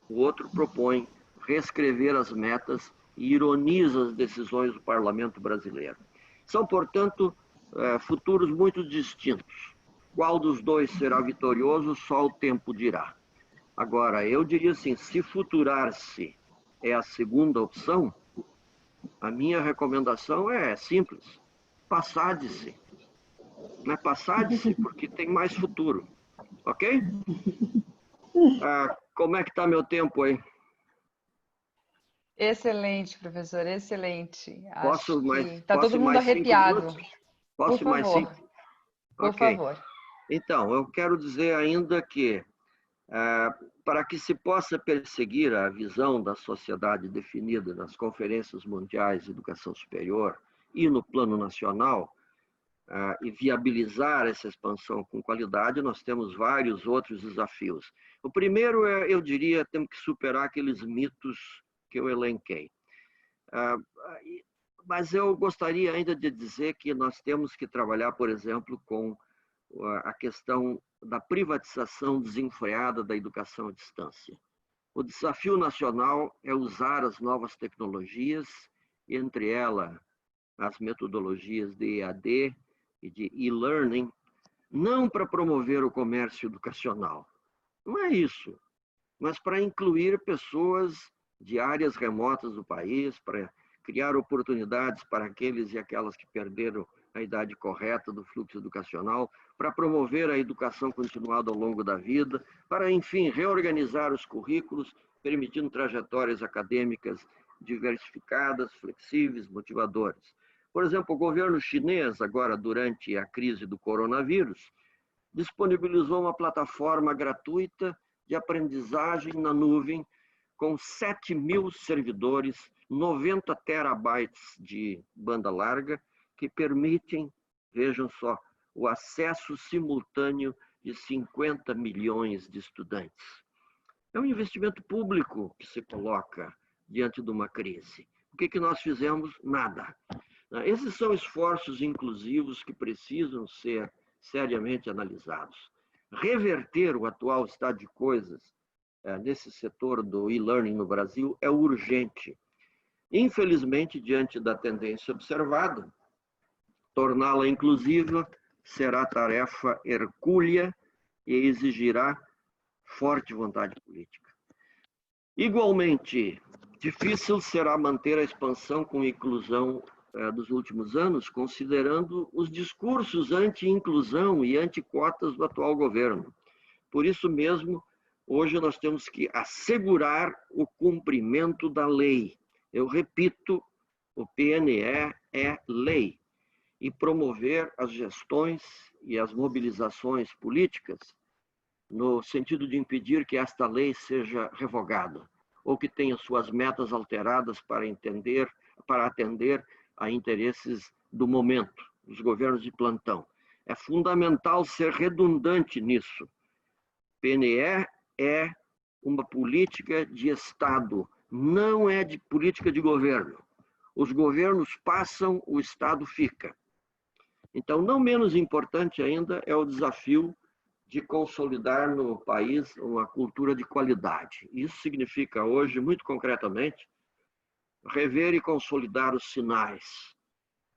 O outro propõe reescrever as metas e ironiza as decisões do parlamento brasileiro. São, portanto, futuros muito distintos. Qual dos dois será vitorioso, só o tempo dirá. Agora, eu diria assim, se futurar-se é a segunda opção, a minha recomendação é simples, passade-se. Não é passade-se, porque tem mais futuro. Ok? Como é que está meu tempo aí? Excelente, professor, excelente. Posso Acho mais, que está posso todo mundo mais 5 arrepiado. minutos? Por Posso mais favor, 5? por Ok. favor. Então, eu quero dizer ainda que, para que se possa perseguir a visão da sociedade definida nas conferências mundiais de educação superior e no plano nacional, e viabilizar essa expansão com qualidade, nós temos vários outros desafios. O primeiro é, eu diria, temos que superar aqueles mitos que eu elenquei. Mas eu gostaria ainda de dizer que nós temos que trabalhar, por exemplo, com a questão da privatização desenfreada da educação à distância. O desafio nacional é usar as novas tecnologias, entre elas as metodologias de EAD e de e-learning, não para promover o comércio educacional. Não é isso, mas para incluir pessoas de áreas remotas do país, para criar oportunidades para aqueles e aquelas que perderam a idade correta do fluxo educacional, para promover a educação continuada ao longo da vida, para, enfim, reorganizar os currículos, permitindo trajetórias acadêmicas diversificadas, flexíveis, motivadoras. Por exemplo, o governo chinês, agora durante a crise do coronavírus, disponibilizou uma plataforma gratuita de aprendizagem na nuvem com 7.000 servidores, 90 terabytes de banda larga, que permitem, vejam só, o acesso simultâneo de 50 milhões de estudantes. É um investimento público que se coloca diante de uma crise. O que nós fizemos? Nada. Esses são esforços inclusivos que precisam ser seriamente analisados. Reverter o atual estado de coisas nesse setor do e-learning no Brasil é urgente. Infelizmente, diante da tendência observada, torná-la inclusiva será tarefa hercúlea e exigirá forte vontade política. Igualmente, difícil será manter a expansão com inclusão dos últimos anos, considerando os discursos anti-inclusão e anti-cotas do atual governo. Por isso mesmo, hoje nós temos que assegurar o cumprimento da lei. Eu repito, o PNE é lei. E promover as gestões e as mobilizações políticas no sentido de impedir que esta lei seja revogada ou que tenha suas metas alteradas para atender a interesses do momento, dos governos de plantão. É fundamental ser redundante nisso. PNE é uma política de Estado, não é de política de governo. Os governos passam, o Estado fica. Então, não menos importante ainda é o desafio de consolidar no país uma cultura de qualidade. Isso significa hoje, muito concretamente, rever e consolidar os sinais,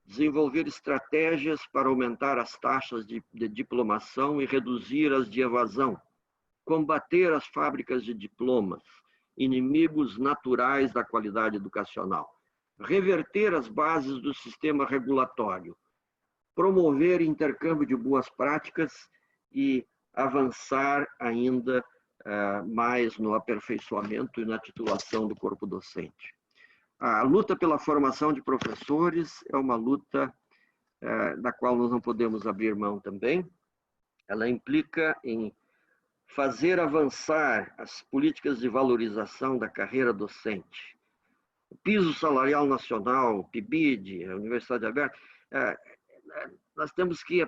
desenvolver estratégias para aumentar as taxas de diplomação e reduzir as de evasão, combater as fábricas de diplomas, inimigos naturais da qualidade educacional, reverter as bases do sistema regulatório, promover intercâmbio de boas práticas e avançar ainda mais no aperfeiçoamento e na titulação do corpo docente. A luta pela formação de professores é uma luta da qual nós não podemos abrir mão também. Ela implica em fazer avançar as políticas de valorização da carreira docente, piso salarial nacional, PIBID, a Universidade Aberta, nós temos que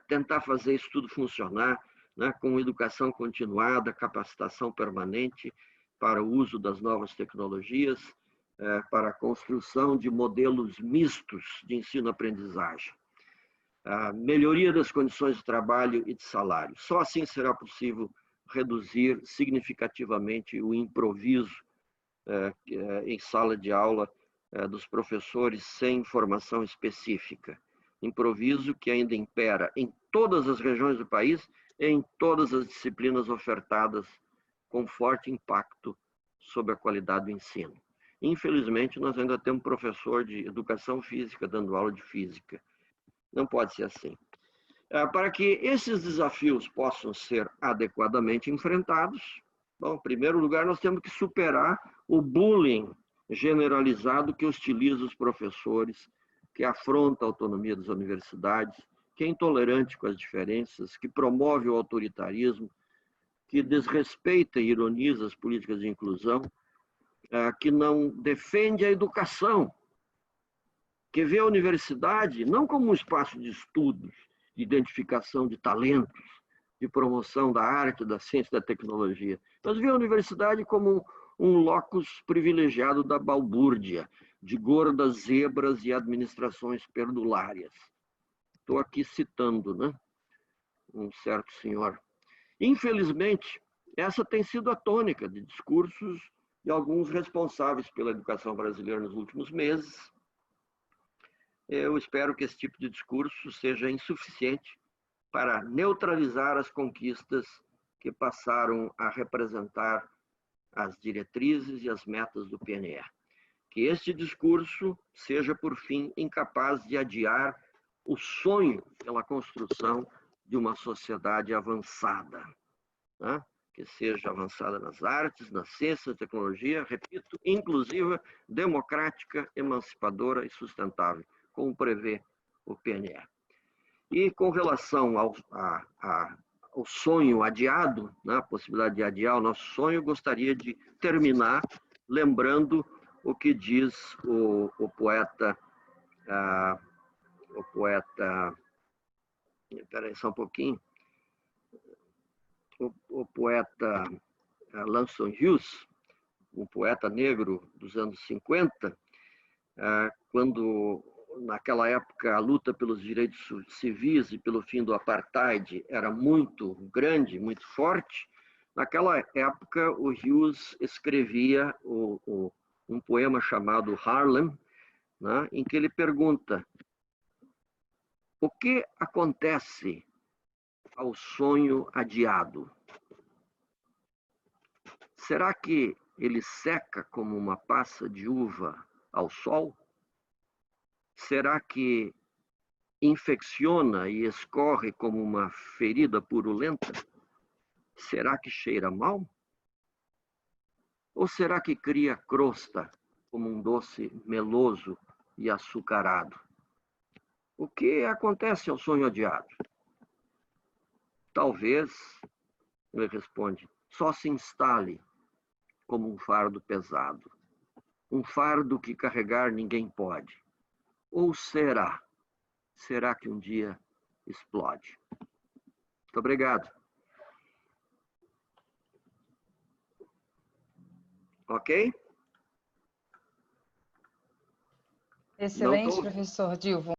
tentar fazer isso tudo funcionar, né, com educação continuada, capacitação permanente para o uso das novas tecnologias, para a construção de modelos mistos de ensino-aprendizagem. A melhoria das condições de trabalho e de salário. Só assim será possível reduzir significativamente o improviso em sala de aula dos professores sem formação específica. Improviso que ainda impera em todas as regiões do país e em todas as disciplinas ofertadas, com forte impacto sobre a qualidade do ensino. Infelizmente, nós ainda temos professor de educação física dando aula de física. Não pode ser assim. Para que esses desafios possam ser adequadamente enfrentados, bom, em primeiro lugar, nós temos que superar o bullying generalizado que hostiliza os professores, que afronta a autonomia das universidades, que é intolerante com as diferenças, que promove o autoritarismo, que desrespeita e ironiza as políticas de inclusão, que não defende a educação, que vê a universidade não como um espaço de estudos, de identificação de talentos, de promoção da arte, da ciência e da tecnologia, mas vê a universidade como um locus privilegiado da balbúrdia, de gordas zebras e administrações perdulárias. Estou aqui citando, né, um certo senhor. Infelizmente, essa tem sido a tônica de discursos de alguns responsáveis pela educação brasileira nos últimos meses. Eu espero que esse tipo de discurso seja insuficiente para neutralizar as conquistas que passaram a representar as diretrizes e as metas do PNE. Que este discurso seja, por fim, incapaz de adiar o sonho pela construção de uma sociedade avançada, né? Que seja avançada nas artes, na ciência, na tecnologia, repito, inclusiva, democrática, emancipadora e sustentável, como prevê o PNE. E com relação ao sonho adiado, né, a possibilidade de adiar o nosso sonho, eu gostaria de terminar lembrando o que diz o poeta, espera aí só um pouquinho, o poeta Langston Hughes, um poeta negro dos anos 50, quando naquela época a luta pelos direitos civis e pelo fim do apartheid era muito grande, muito forte. Naquela época o Hughes escrevia um poema chamado Harlem, né, em que ele pergunta: o que acontece ao sonho adiado? Será que ele seca como uma passa de uva ao sol? Será que infecciona e escorre como uma ferida purulenta? Será que cheira mal? Ou será que cria crosta como um doce meloso e açucarado? O que acontece ao sonho adiado? Talvez, ele responde, só se instale como um fardo pesado. Um fardo que carregar ninguém pode. Ou será que um dia explode? Muito obrigado. Ok? Excelente, professor Dilvo.